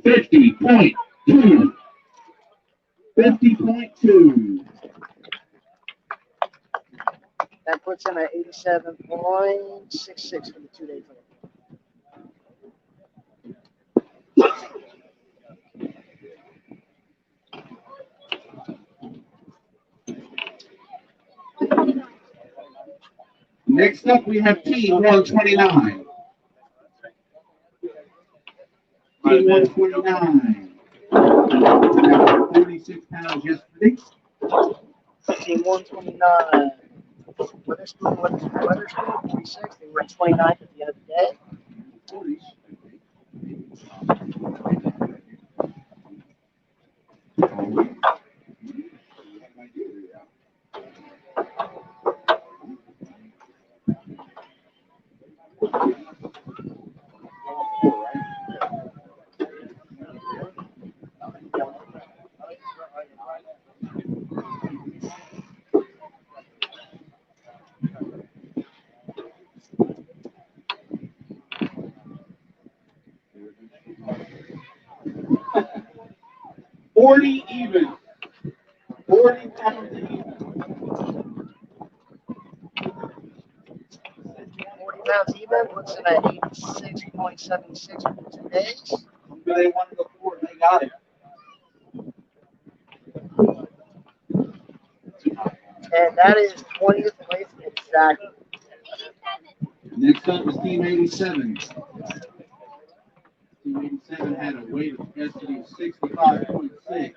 50.2. 50.2. That puts him at 87.66 for the two-day total. Next up, we have Team 129. Team 129. 46 pounds yesterday. Team 129. Witherspoon, 46. They were at 29th at the end of the day. 40s. $40 even. 40 pounds even. 40 pounds even, puts him at 86.76 for 2 days. But they wanted the 4 and they got it. And that is 20th place exactly. Next up is Team 87. Team 87 had a weight yesterday of 65.6.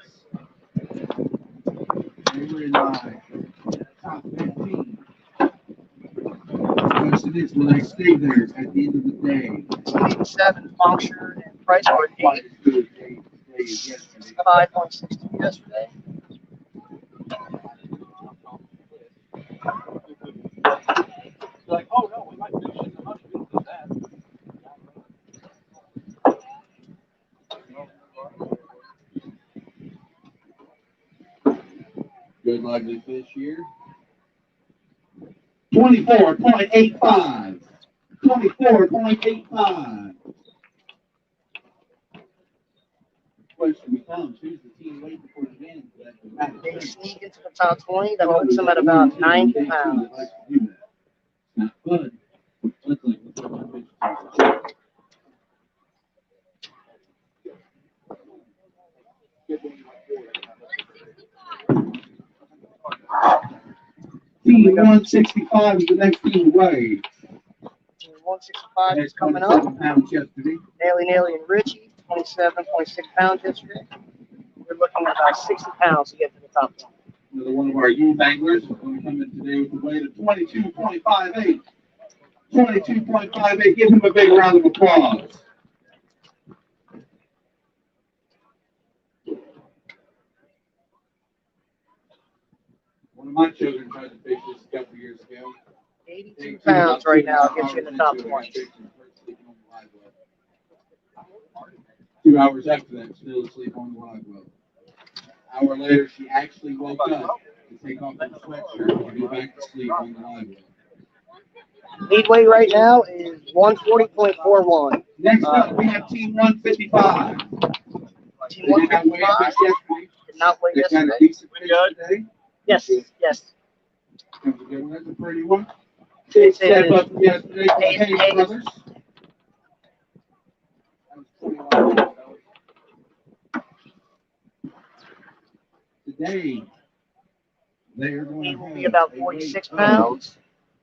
They were in my top 15. The question is, will they stay there at the end of the day? Team 87, Puncture and Price were at Quite 8, as good as they did yesterday. 5.62 yesterday. Like, oh no, we might finish in the money. We can do that. Good lively fish here. 24.85. 24.85. Question becomes, who's the team waiting for the win for that dramatic They finish? sneak into the top 20. That puts them at about 90 pounds. Not fun. Let's look at the fish. Team 165 is the next team away. Team 165 is coming up. Pounds yesterday. Naily and Richie, 27.6 pounds yesterday. We're looking at about 60 pounds to get to the top 20. Another one of our youth anglers is going to come in today with a weight of 22.58. 22.58. Give him a big round of applause. One of my children tried to fish this a couple years ago. 82 pounds right now gets you in the top 20. 2 hours after that, still asleep on the live well. An hour later, she actually woke up to take off her sweatshirt and go back to sleep on the live well. Lead weight right now is 140.41. Next up, we have Team 155. Team They did not weigh 155 fish yesterday. did not weigh They got a yesterday. decent fish today. Yes, yes. Comes a good one. That's a pretty one. It's Step up from yesterday for the Hayes Hayes brothers. That was 21 pounds. Today, they are going He to will have be about a 46 weight of pounds.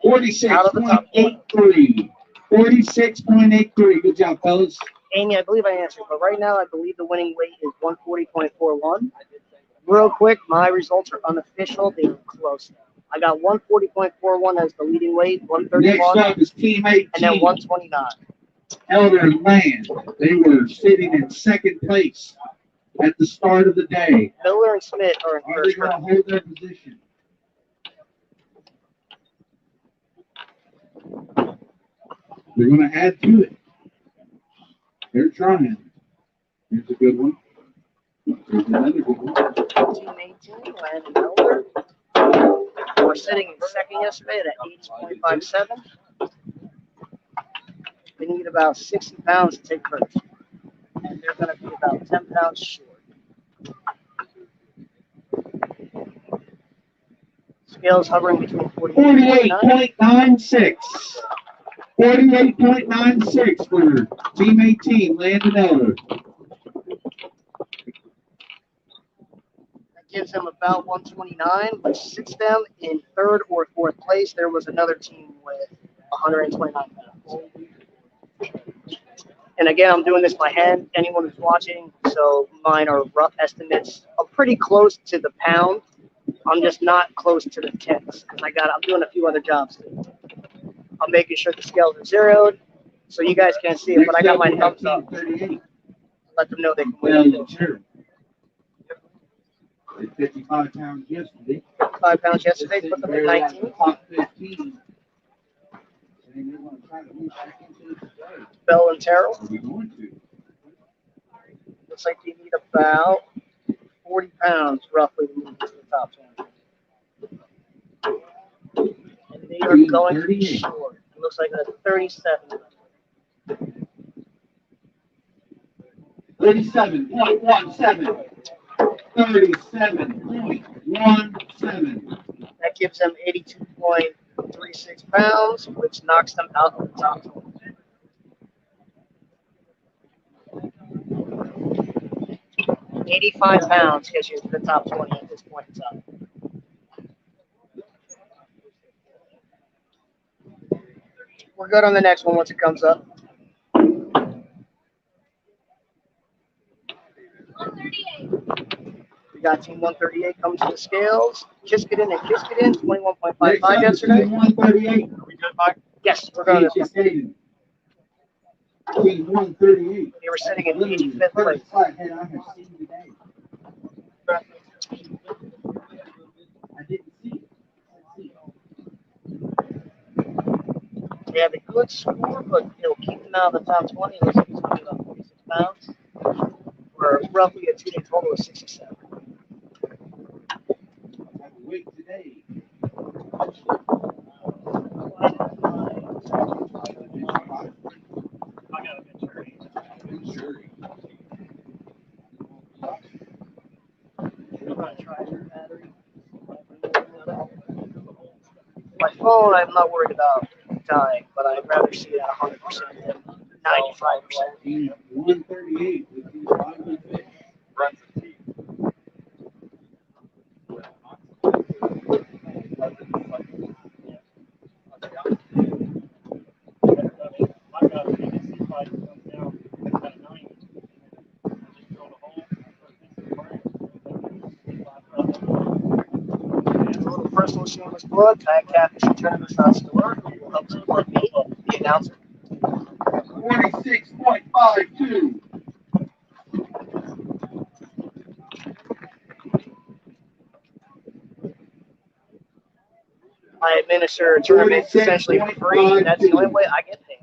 46.83. 46.83. Good job, fellas. Amy, I believe I answered, but right now I believe the winning weight is 140.41. Real quick, my results are unofficial. They were close. I got 140.41 as the leading weight, Next 131, up is Team 18. and then 129. Elder and Land. They were sitting in second place at the start of the day. Miller and Smith are in Are they first going to round. hold their position? They're going to add to it. They're trying. Here's a good one. Here's another good one. Team 18, Landon Miller. We're sitting in second yesterday at 80.57. They need about 60 pounds to take first. And they're going to be about 10 pounds short. Scales hovering between 48 and 49. 48.96. 48.96 for Team 18, Landon Elder. That gives them about 129, which sits them in third or fourth place. There was another team with 129 pounds. And again, I'm doing this by hand. Anyone who's watching, so mine are rough estimates. I'm pretty close to the pound. I'm just not close to the 10s because I'm doing a few other jobs. I'm making sure the scales are zeroed, so you guys can't see it, but I got my thumbs up. 38. Let them know they can Well, win. it's true. It's 55 pounds yesterday. 5 pounds yesterday, put them at 19. Top 15. And they're going to try to move back into it today. Bell and Terrell. Are we going to? Looks like they need about 40 pounds roughly to move into the top 20. And they are going to be short. It looks like a 37. 37.17. 37.17. That gives them 82.36 pounds, which knocks them out of the top 20. £85 gets you to the top 20 at this point in time. We're good on the next one once it comes up. 138. We got Team 138 comes to the scales. Kiss it in and kiss it in. 21.55 yesterday. 138. Are we good, Mike? Yes, we're going to. Team 138. They were sitting in 85th place. First flathead I have seen today. I didn't see it. They have a good score, but it'll keep them out of the top 20. Looks like it's going to be about 46 pounds. For roughly a 2-day total of 67. I have a week today. I got a bit sure. My phone, I'm not worried about dying, but I'd rather see it at 100% than 95%. Team 138 with these 500 fish. Runs the team. A little personal shameless plug. Tag Catfish Tournament store who will help support me, the announcer. 46.52. I administer tournaments essentially for free. That's the only way I get paid.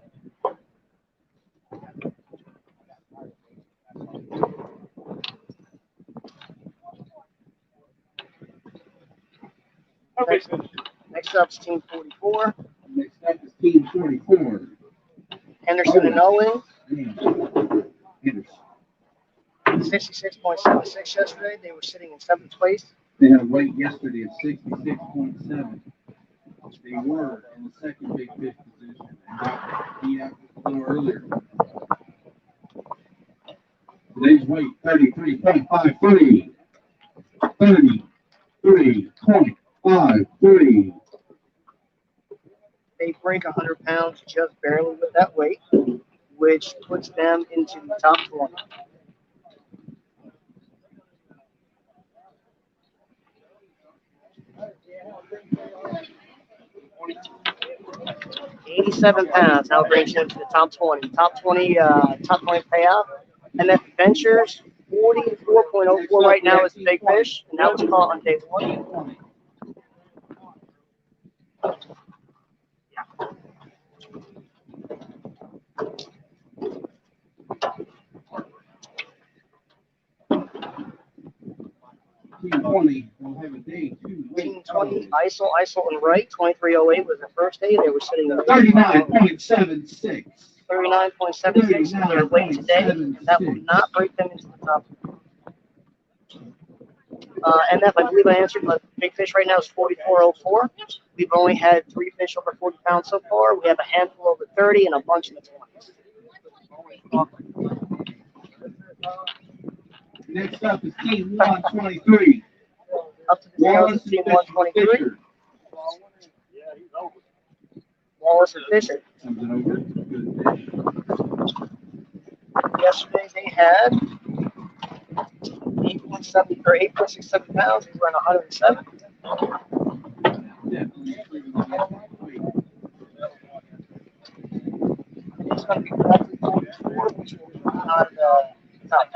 Next up is Team 44. Next up is Team 44. Henderson and Owen. Henderson. 66.76 yesterday. They were sitting in 7th place. They had a weight yesterday of 66.7. They were in the second big fish position and got beat out a little earlier. Today's weight 33.53. 33.53. They break 100 pounds just barely with that weight, which puts them into the top 20. £87 now brings him to the top 20. Top 20 payout. And then Ventures 44.04 right now is the big fish, and that was caught on day 1. Team 20 will have a day 2. Team 20, ISIL, and Wright, 2308 was the first day. They were sitting at 39.76. 39.76 their weight today. That will not break them into the top. NF, I believe I answered, but big fish right now is 4404. We've only had 3 fish over 40 pounds so far. We have a handful over 30 and a bunch in the 20s. Next up is Team 123. Up to the scales is Team 123. Wallace and Fisher. Comes it over. Good fish. Yesterday they had 8.67 pounds. They were on 107. Definitely improving the weight. It's going to be roughly 44, which will be not top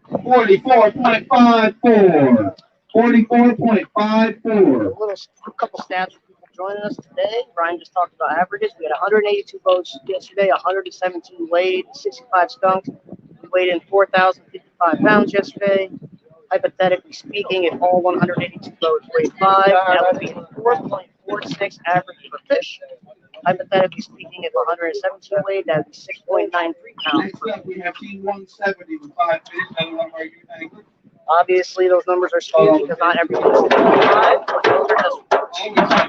44.54. 44.54. A couple stats for people joining us today. Brian just talked about averages. We had 182 votes yesterday, 117 weighed, 65 skunks. We weighed in 4,055 pounds yesterday. Hypothetically speaking, if all 182 votes weighed 5, that would be 4.46 average per fish. Hypothetically speaking, if 117 weighed, that would be 6.93 pounds Next per up, we have team 170 with 5 fish. Another one where you think. Obviously, those numbers are skewed because not everyone is 5, but those are just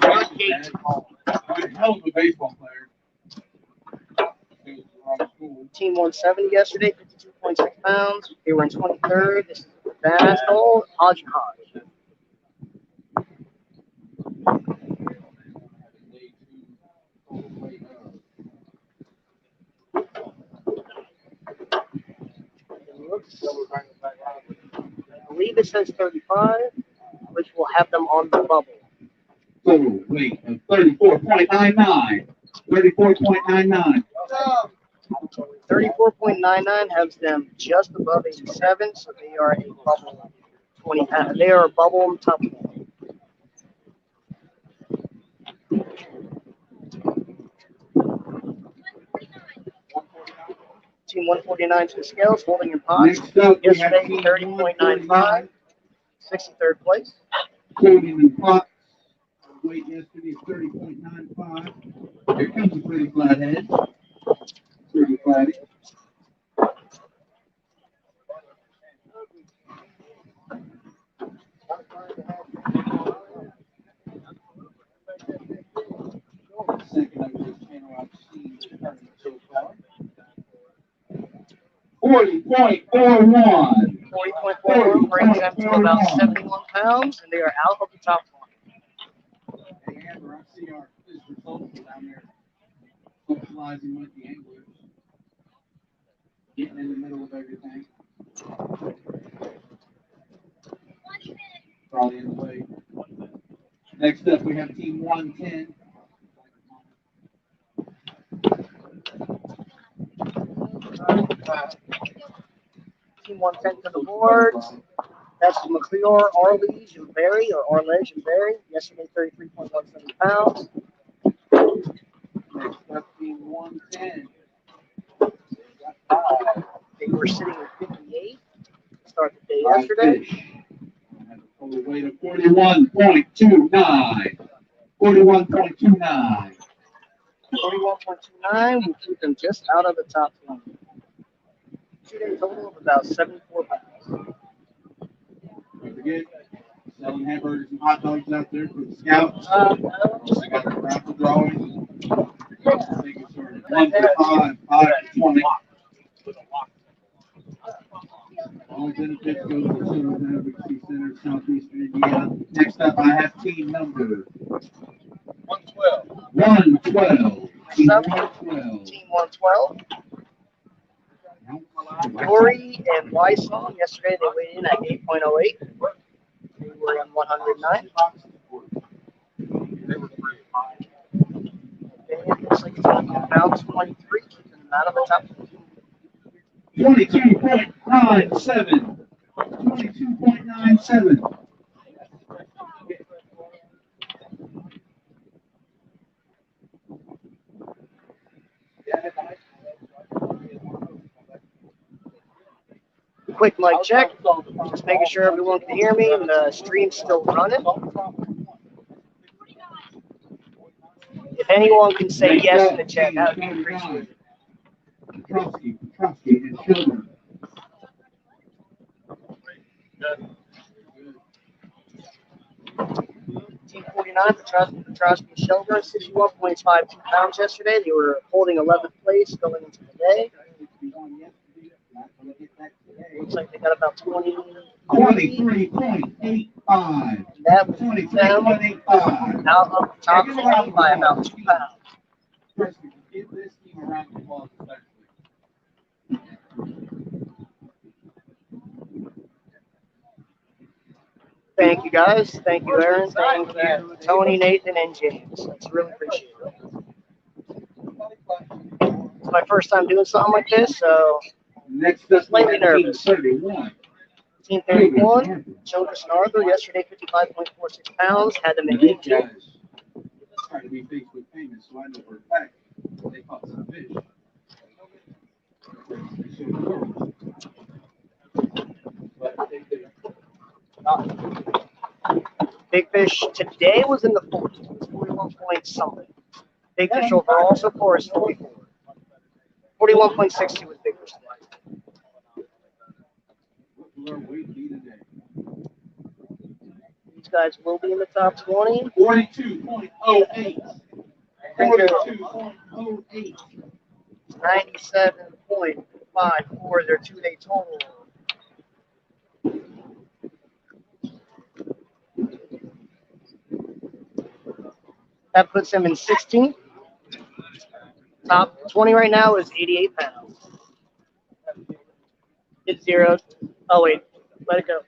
good gauge calls. Hell of a baseball player. Team 170 yesterday, 52.6 pounds. They were in 23rd. This is Bass Hole, Hodge and Hodge. I believe it says 35, which will have them on the bubble. Total weight of 34.99. 34.99. 34.99 has them just above 87, so they are a bubble 20. They are a bubble on top of them. Team 149 to the scales, holding in pots. Next up, we have Yesterday, team 30.95, 63rd place. Quoting in pots. Weight yesterday is 30.95. Here comes a pretty flathead. Pretty flatty. Second of this channel I've seen this tournament so far. 40.41. 40.41 brings them to about 71 pounds, and they are out of the top one. Hey, Amber, I see our results down there socializing with the anglers. Getting in the middle of everything. Probably in the way. Next up, we have team 110. Team 110 to the boards. That's McClure, Arledge, and Berry, or Arledge and Berry. Yesterday, 33.17 pounds. Next up, team 110. They were sitting at 58 to start the day yesterday. Have a total weight of 41.29. 41.29. 41.29 will keep them just out of the top 20. 2-day total of about 74 pounds. Don't forget, selling hamburgers and hot dogs out there for the scouts. They got the raffle drawings. Take it started. 1 to 5, 5 to 20. All benefits go to the Children's Advocacy Center, Southeastern Indiana. Next up, I have team number 112. 112. Team 112. Team 112. Dory and Wysong, yesterday they weighed in at 8.08. They were on 109. It looks like it's going to be pounds 23, keeping them out of the top 22.97. 22.97. Quick mic check. Just making sure everyone can hear me and the stream's still running. If anyone can say yes in the chat, that would be appreciated. Petrovsky, and Children. Team 49, Petrovsky and Shelburne, 61.52 pounds yesterday. They were holding 11th place going into the day. Looks like they got about 23.85. That would put them out of the top 20 by about 2 pounds. Give this team a round of applause, especially. Thank you guys. Thank you, Aaron. Thank you, Tony, Nathan, and James. That's really appreciated. It's my first time doing something like this, so Next up, we Slightly have nervous. Team 31. Team 31, Childress and Arthur, yesterday 55.46 pounds, had them at These 82. guys try to be faced with payments, so I know for a fact they caught some fish. Big fish today was in the 40s. It was 41 point something. Big fish overall so far is 44. 41.62 was big fish today. What will our weight be today? These guys will be in the top 20. 42.08. 42.08. 97.54 their 2-day total. That puts them in 16th. Top 20 right now is 88 pounds. It's zeroed. Oh, wait. Let it go.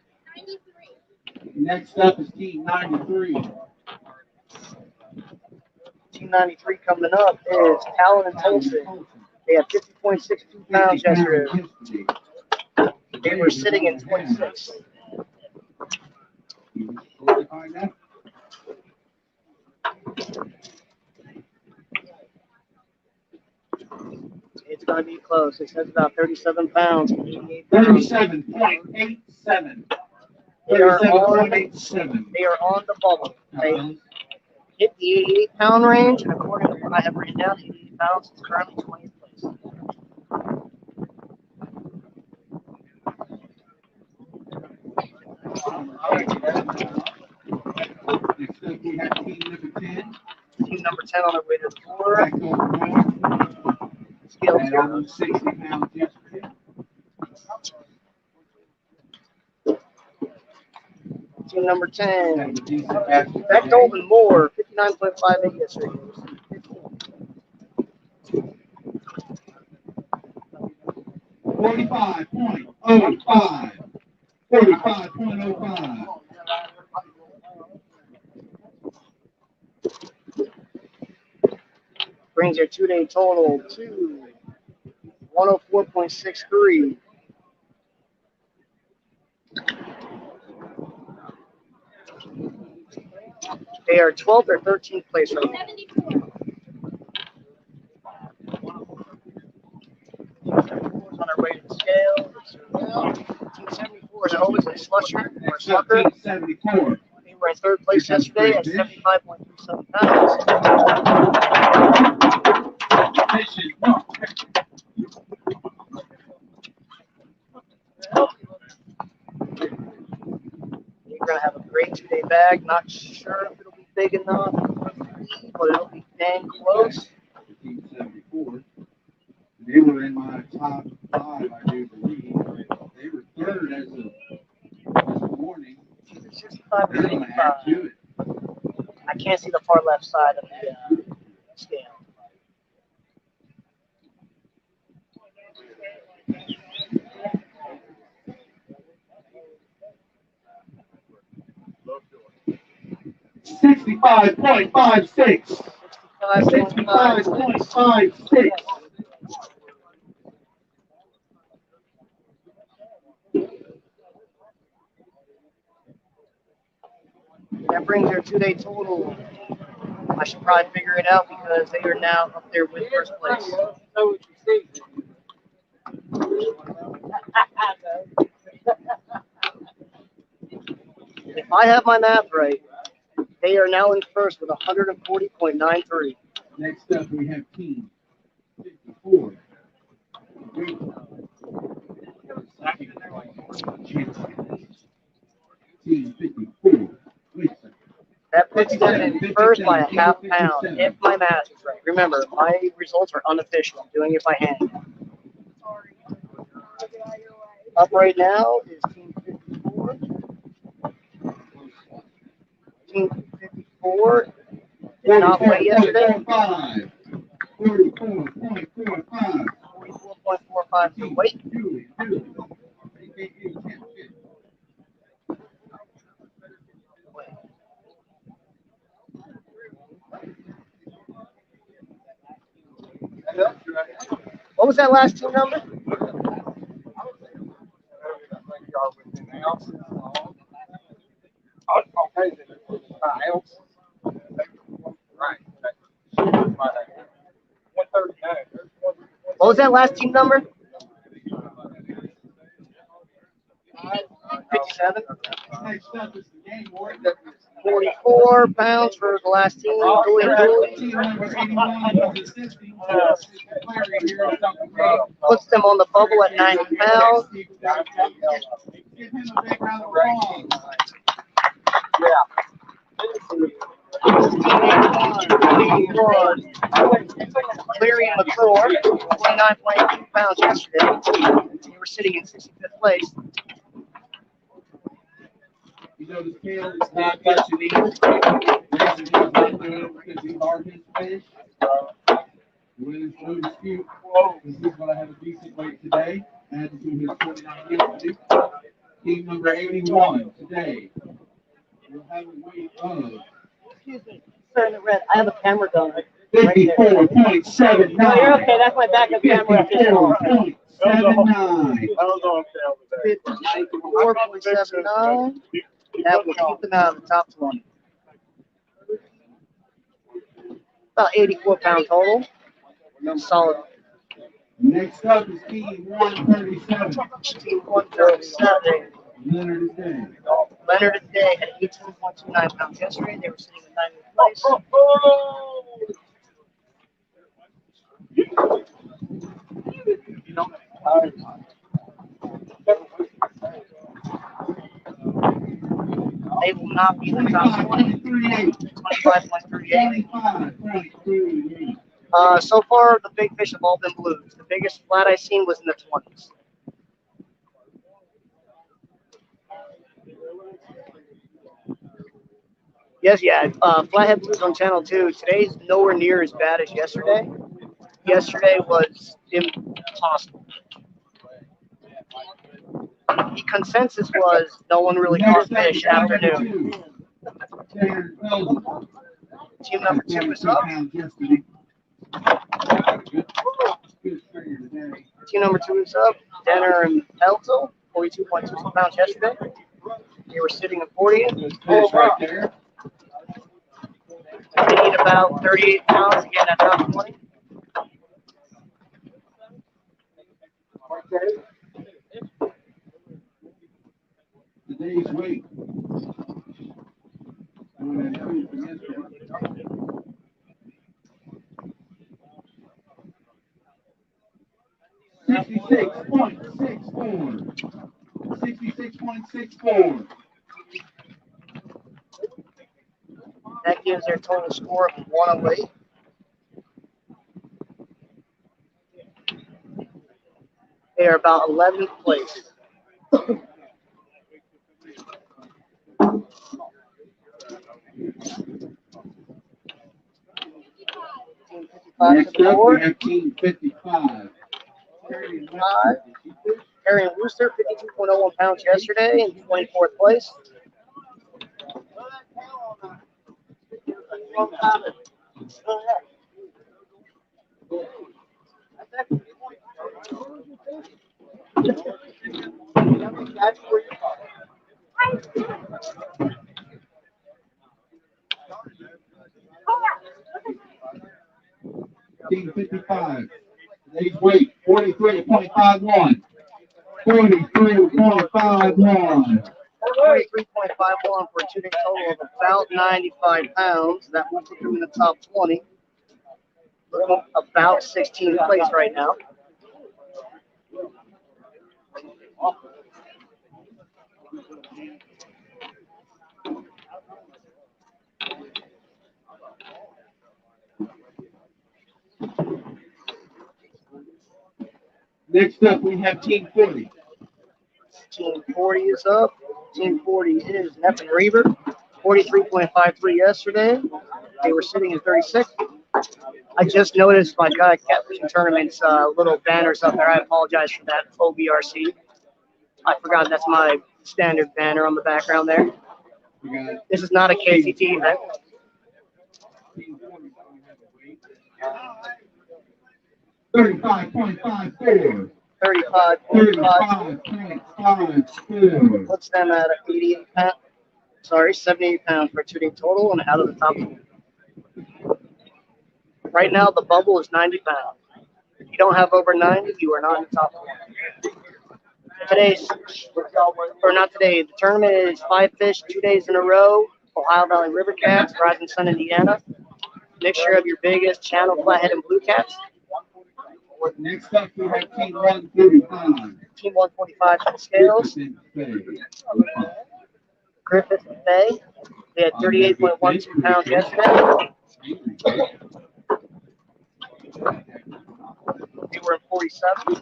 Next up is Team 93. Team 93 coming up is Talon and Tolson. They had 50.62 pounds yesterday. They were sitting in 26. It's going to be close. It says about 37 pounds. 88 pounds. 37.87. They are on 37.87. They are on the bubble. They hit the 88 pound range, and according to what I have written down, 88 pounds is currently 20th place. Next up, we have Team number 10. Team number 10 on their way to the floor. Back over north. Scale At zero. almost 60 pounds yesterday. Team number 10. Have a decent basket Beck today. Dolvin Moore, 59.58 yesterday. 45.05. 45.05. Brings their 2-day total to 104.63. They are 12th or 13th place right now. On our way to the scale. Team 74 is always a slusher or a Next up, sucker. Team 74. They were in third place yesterday at 75.37 pounds. Mission one. You're going to have a great 2-day bag. Not sure if it'll be big enough, but it'll be dang close. Team 74. They were in my top 5, I do believe. They were third as of this morning. 65 They're going to add to it. I can't see the far left side of the scale. $65.56. 65.56. 65.56. That brings their 2-day total. I should probably figure it out because they are now up there with first place. If I have my math right, they are now in first with 140.93. Next up, we have Team 54. Team 54. Wait a second. That puts them in first by a half pound, if my math is right. Remember, my results are unofficial. I'm doing it by hand. Up right now is Team 54. Team 54 did not weigh yesterday. 44.45. 44.45 for weight. was that last team number? What was that last team number? 57. Next up is the game board. 44 pounds for the last team. Dooley and Dooley. Team number 81 of the 60. Larry here on Duncan Road. Puts them on the bubble at 90 pounds. Give him a big round of applause. Cleary and McClure, 29.2 pounds yesterday. They were sitting in 65th place. You notice Caleb is not touching these. Reason he's not doing it because these are his fish. With his blue scoop, because he's going to have a decent weight today, added to his 29 yesterday. Team number 81 today will have a weight of Excuse me, sir in the red. I have a camera going. Right there. 54.79. No, you're okay. That's my backup camera. 54.79. 54.79. That will keep them out of the top 20. About 84 pound total. Solid. Next up is team 137. Team 137. Leonard Day. Leonard today had 18.29 pounds yesterday. They were sitting in 90th place. They will not be in the top 20. 25.38. 25.38. So far, the big fish have all been blues. The biggest flat I've seen was in the 20s. Yes, yeah. Flathead Blues on Channel 2. Today's nowhere near as bad as yesterday. Yesterday was impossible. The consensus was no one really caught fish afternoon. Team number 2 is up. Team number 2 is up. Denner and Pelto, 42.2 pounds yesterday. They were sitting at 40. Right there. They need about 38 pounds to get at top 20. Today's weight. 66.64. 66.64. That gives their total score of 108. They are about 11th place. Next up, we have Team 55. Harry and Wooster, 52.01 pounds yesterday in 24th place. Team 55. Today's weight, 43.51. 43.51. 43.51 for a two-day total of about 95 pounds. That will put them in the top 20. Looking about 16th place right now. Next up, we have Team 40. Team 40 is up. Team 40 is Neff and Reaver. 43.53 yesterday. They were sitting in 36. I just noticed my guy Catfishing Tournament's little banners up there. I apologize for that. OBRC. I forgot that's my standard banner on the background there. This is not a KCT event. 35.54. 35.5. 35.54. Puts them at 88 pounds. Sorry, 78 pounds for a 2-day total and out of the top 20. Right now, the bubble is 90 pounds. If you don't have over 90, you are not in the top 20. Not today. The tournament is 5 fish, 2 days in a row. Ohio Valley River Cats, Rising Sun, Indiana. Mixture of your biggest channel flathead and blue cats. Next up, we have Team 145. Team 145 for the scales. Griffith and Bay. They had 38.12 pounds yesterday. They were in 47.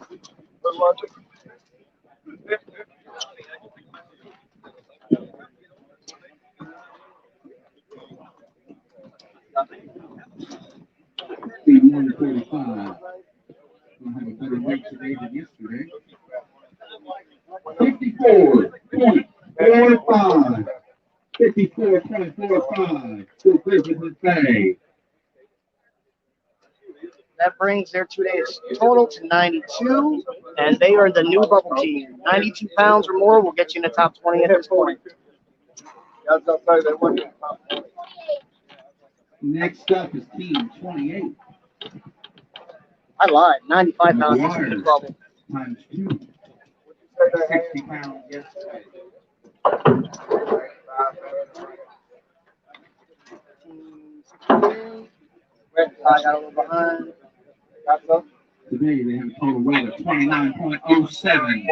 Team 145. We'll have a better week today than yesterday. 54.45. 54.45. So Griffith and Bay. That brings their 2 days total to 92, and they are the new bubble team. 92 pounds or more will get you in the top 20 at this point. Next up is Team 28. I lied. 95 pounds is the new bubble. Times 2. 60 pounds yesterday. I got a little behind. Today they have a total weight of 29.07.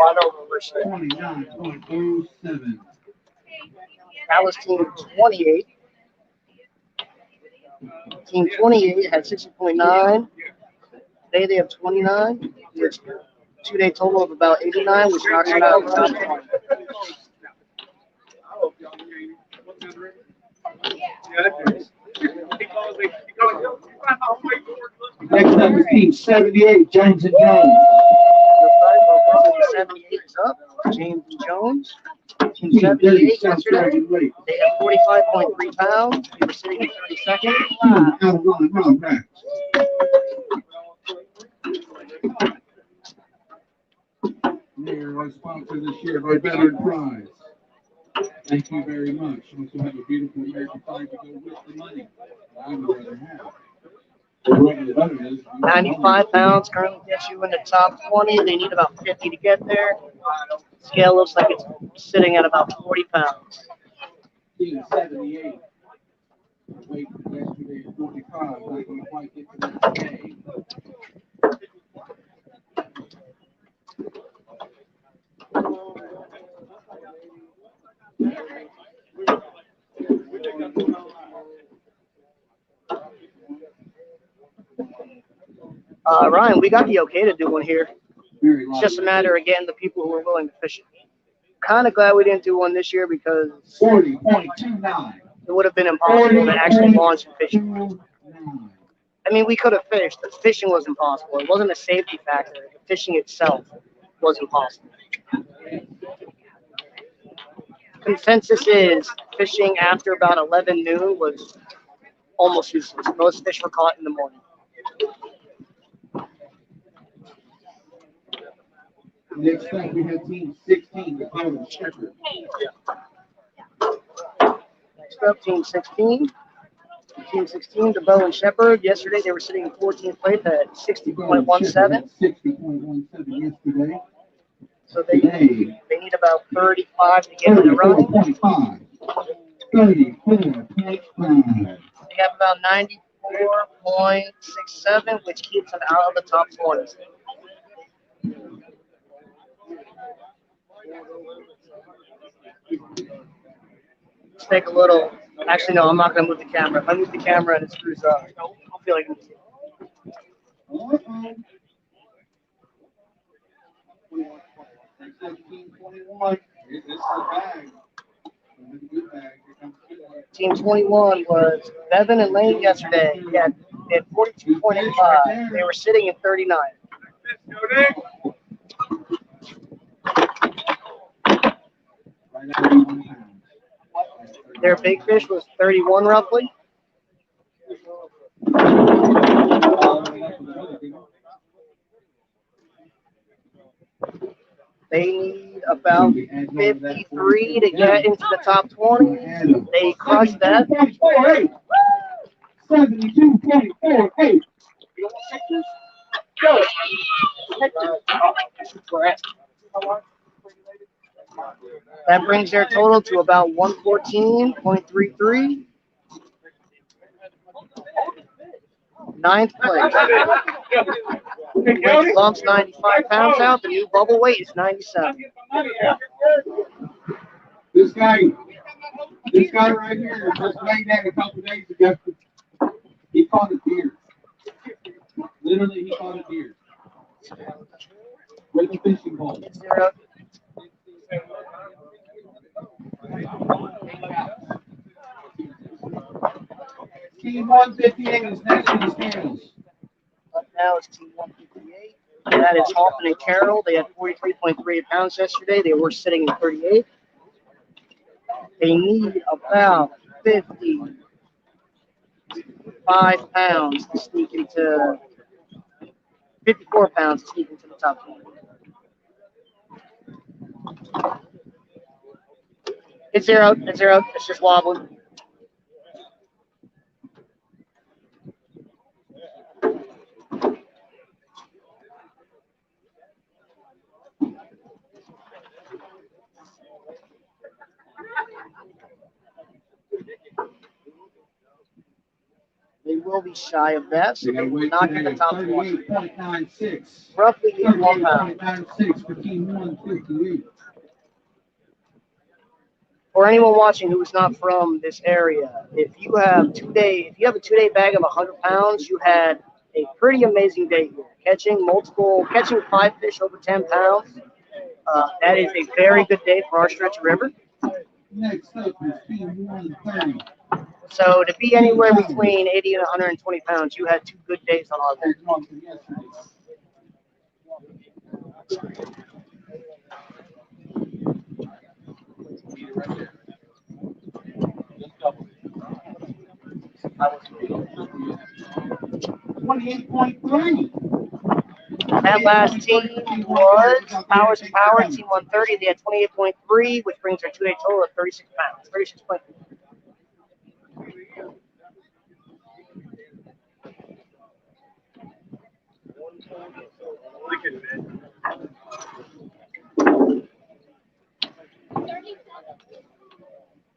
29.07. That was team 28. Team 28 had 60.9. Today they have 29. It's a 2-day total of about 89, which knocks them out of the top 20. Next up is Team 78, Jones and Jones. 78 is up. James and Jones. Team 78 yesterday. They had 45.3 pounds. They were sitting in 32nd. Out of line, back. They are our sponsor this year by Veteran Prize. Thank you very much. Also have a beautiful American flag to go with the money. I would rather have. 95 pounds currently gets you in the top 20. They need about 50 to get there. Scale looks like it's sitting at about 40 pounds. Team 78. Weight from yesterday is 45. Not going to quite get to that today. Ryan, we got the okay to do one here. It's just a matter of getting the people who are willing to fish it. Kind of glad we didn't do one this year because 40.29. it would have been impossible to actually launch and fish. I mean, we could have fished. The fishing was impossible. It wasn't a safety factor. The fishing itself was impossible. Consensus is fishing after about 11 noon was almost useless. Most fish were caught in the morning. Next up, we have Team 16, the Bow and Shepherd. Next up, Team 16. Team 16, the Bow and Shepherd. Yesterday, they were sitting in 14th place at 60.17. 60.17 yesterday. So they need about 35 to get in the running. 34.5. 34.5. They have about 94.67, which keeps them out of the top 20. Let's take a little. Actually, no, I'm not going to move the camera. If I move the camera and it screws up, I'll feel like I'm. 21. This is the bag. Team 21 was Bevan and Lane yesterday. They had 42.85. They were sitting in 39. Their big fish was 31 roughly. They need about 53 to get into the top 20. They crushed that. 72.48. That brings their total to about 114.33. Ninth place. Which bumps 95 pounds out. The new bubble weight is 97. This guy right here just laid that a couple days ago. He caught a deer. Literally, he caught a deer. With a fishing pole. Team 158 is next to the scales. Up now is Team 158. That is Hoffman and Carroll. They had 43.38 pounds yesterday. They were sitting at 38. They need about 55 pounds to sneak into 54 pounds to sneak into the top 20. It's zeroed. It's zeroed. It's just wobbling. They will be shy of that, so they will not get the top 20. 38.96. Roughly 81 pounds. 38.96 for Team 158. For anyone watching who is not from this area, if you have a 2-day bag of 100 pounds, you had a pretty amazing day here. Catching 5 fish over 10 pounds. That is a very good day for our stretch of river. Next up is Team 130. So to be anywhere between 80 and 120 pounds, you had 2 good days on our list. That last team was Powers and Powers, Team 130. They had 28.3, which brings their 2-day total of 36 pounds. 36.3.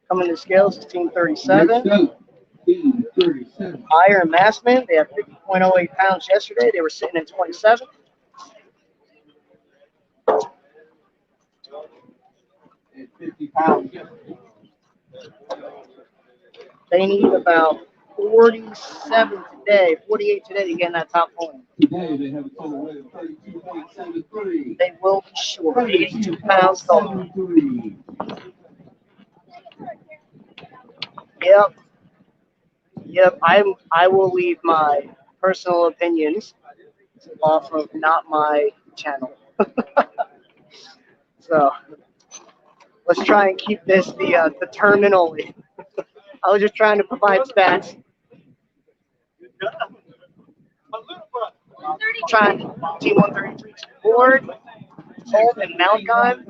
Coming to scales is Team 37. Team 37. Iron Massman, they had 50.08 pounds yesterday. They were sitting at 27. At 50 pounds. They need about 47 today, 48 today to get in that top 20. Today they have a total weight of 32.73. They will be short, 82 pounds total. 32.73. Yep. I will leave my personal opinions off of not my channel. So let's try and keep this the tournament only. I was just trying to provide stats. Trying Team 133 to board. Holt and Malcolm,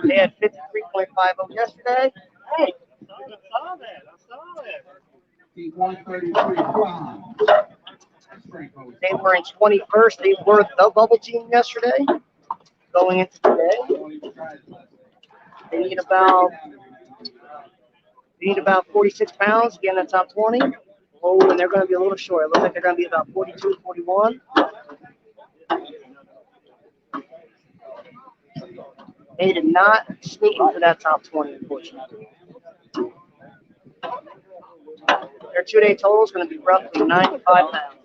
they had 53.50 yesterday. Hey, I saw that. Team 133. They were in 21st. They were the bubble team yesterday. Going into today, they need about 46 pounds to get in the top 20. Oh, and they're going to be a little short. It looks like they're going to be about 42, 41. They did not sneak into that top 20, unfortunately. Their 2-day total is going to be roughly 95 pounds.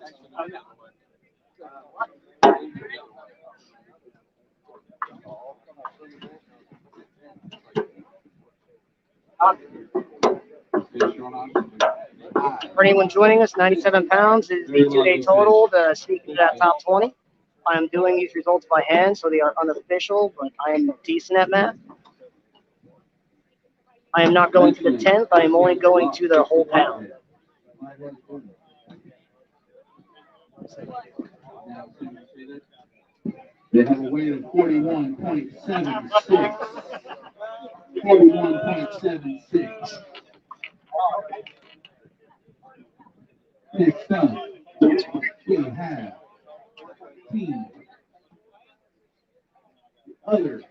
For anyone joining us, 97 pounds is the 2-day total to sneak into that top 20. I am doing these results by hand, so they are unofficial, but I am decent at math. I am not going to the 10th. I am only going to the whole pound. They have a weight of 41.76. 41.76. Next up, we have team. Other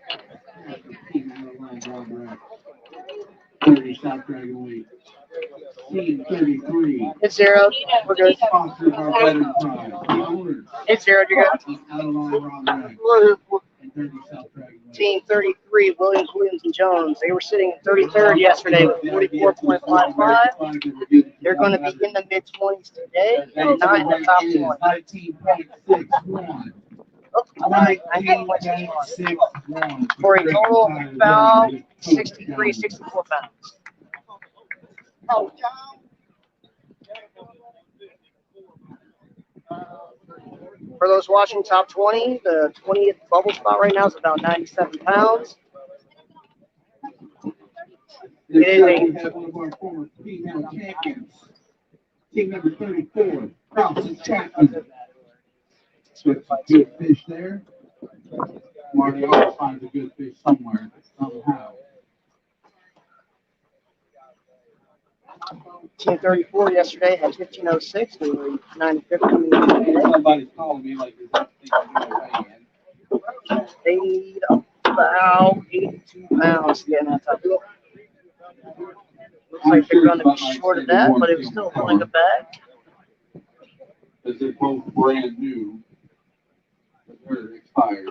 team out of line drawback. 30 South Dragon weight. Team 33. It's 0. We're good. Sponsored by Veteran Pride. The owners It's 0. You're good. of out of line drawback. And 30 South Dragon weight. Team 33, Williams, and Jones. They were sitting in 33rd yesterday with 44.55. They're going to be in the mid-20s today, and not in the top 20. 19.61. For a total of about 63, 64 pounds. For those watching top 20, the 20th bubble spot right now is about 97 pounds. We have one of our former female champions. Team number 34, Carlson Chapman. With some good fish there. Marty always finds a good fish somewhere, somehow. Team 34 yesterday had 1506. They were 95th coming in today. Somebody's calling me like this. They need about 82 pounds to get in that top 20. Looks like they're going to be short of that, but it was still holding it back. Because they're both brand new. But they're expired.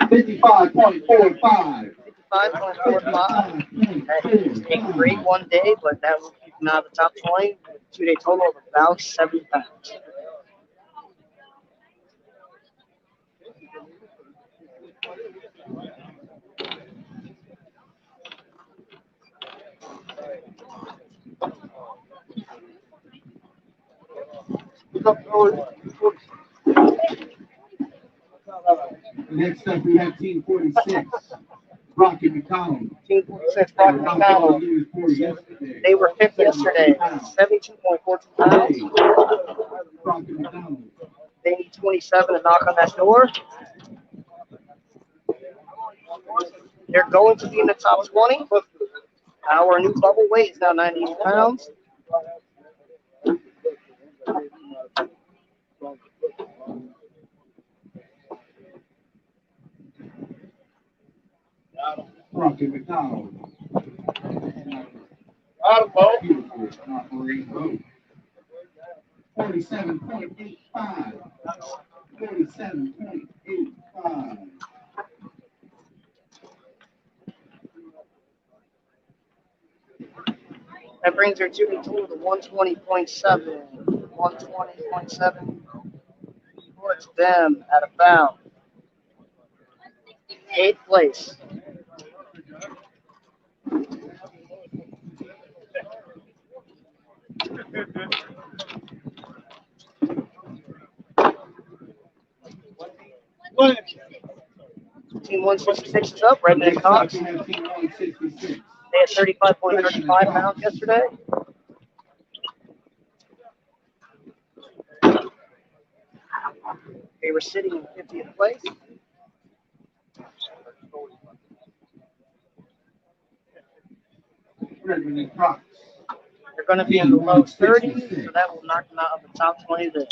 55.45. 55.45. That is a great one day, but that will keep them out of the top 20. 2-day total of about 70 pounds. Next up, we have Team 46, Rocky McCollum. Team 46, Rocky McCollum. They were 5th yesterday, 72.42 pounds. Rocky McCollum. They need 27 to knock on that door. They're going to be in the top 20. Our new bubble weight is now 98 pounds. Rocky McDonald. Beautiful, not marine boat. 47.85. 47.85. That brings their 2-day total to 120.7. 120.7 puts them at about 8th place. Team 166 is up, Redmond and Cox. They had 35.35 pounds yesterday. They were sitting in 50th place. Redmond and Cox. They're going to be in the low 30s, so that will knock them out of the top 20 there.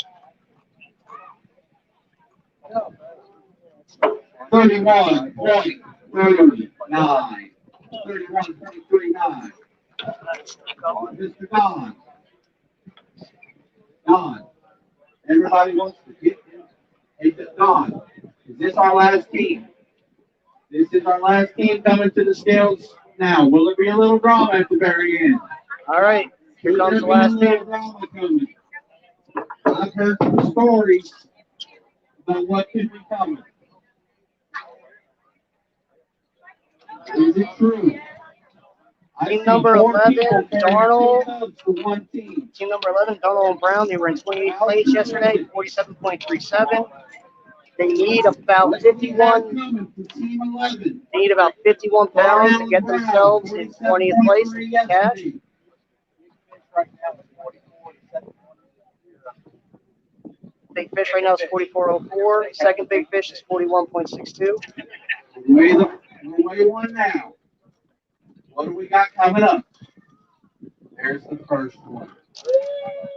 31.39. 31.39. Mr. Don. Don. Everybody wants to get in. Hey, Don, is this our last team? This is our last team coming to the scales now. Will there be a little drama at the very end? All right, here comes the last team. I've heard some stories about what could be coming. Is it true? Team number 11, Darnold. Team number 11, Darnold and Brown. They were in 28th place yesterday, 47.37. They need about 51. They need about 51 pounds to get themselves in 20th place in cash. Big fish right now is 44.04. Second big fish is 41.62. We're way one now. What do we got coming up? There's the first one.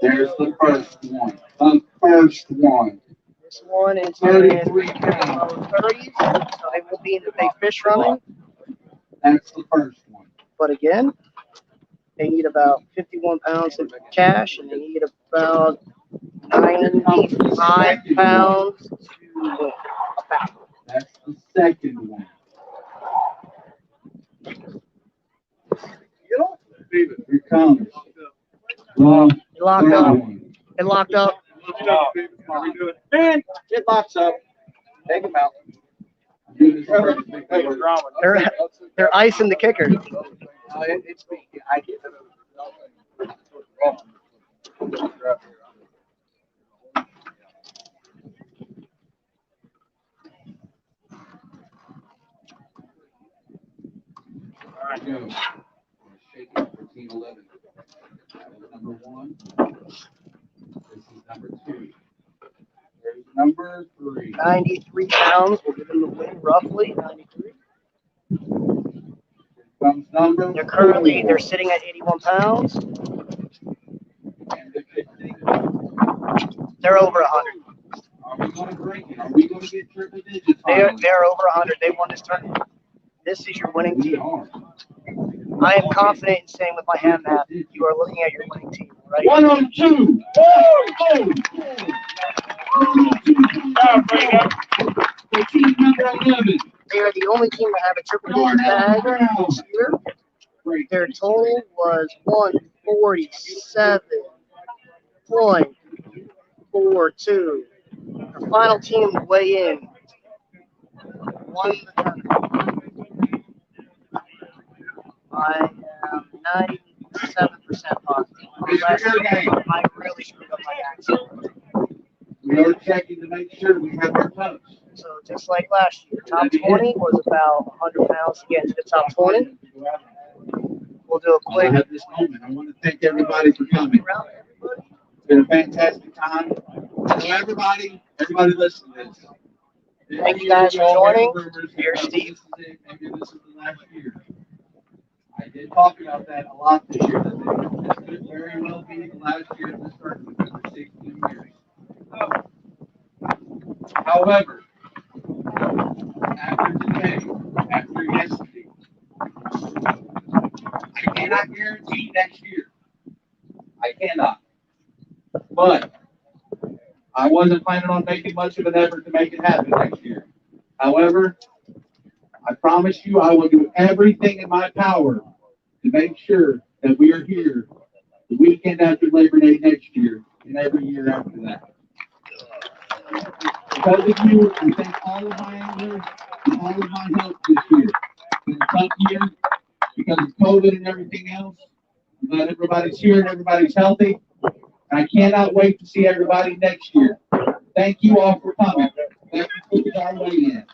There's the first one. The first one. This one is 33 in pounds. low 30s, so they will be in the big fish running. That's the first one. But again, they need about 51 pounds of cash, and they need about 95 pounds to win a battle. That's the second one. Here comes. The It locked third up. one. It locked up. And it locks up. Take him out. They're icing the kicker. It's me. I get it. All right, go. Shake it for team 11. That was number one. This is number two. There's number three. 93 pounds. We'll give them the win, roughly 93. Here comes number They're currently four. they're sitting at 81 pounds. And the 15. They're over 100. Are we going to break it? Are we going to get triple digits? They're finally? over 100. They won this tournament. This is your winning We team. are. I am confident in saying with my hand map, you are looking at your winning team, right? 102. For team number 11. They are the only team to have a triple digit bag this year. Great. Their total was 147.42. Our final team to weigh in won the tournament. I am 97% positive. Unless I really screwed up my accent. We are checking to make sure we have our toes. So just like last year, top 20 was about 100 pounds to get into the top 20. We'll do a I quick have this moment. I want to thank everybody for coming. It's been a fantastic time. So everybody listen to this. Thank you guys for joining. Here's Steve. Maybe this is the last year. I did talk about that a lot this year. That this could very well be the last year of this tournament for 16 years. However, after today, after yesterday, I cannot guarantee next year. I cannot. But I wasn't planning on making much of an effort to make it happen next year. However, I promise you I will do everything in my power to make sure that we are here the weekend after Labor Day next year and every year after that. Because of you, I thank all of my anglers and all of my help this year. It's been a tough year because of COVID and everything else. I'm glad everybody's here and everybody's healthy. And I cannot wait to see everybody next year. Thank you all for coming. That concludes our weigh-in.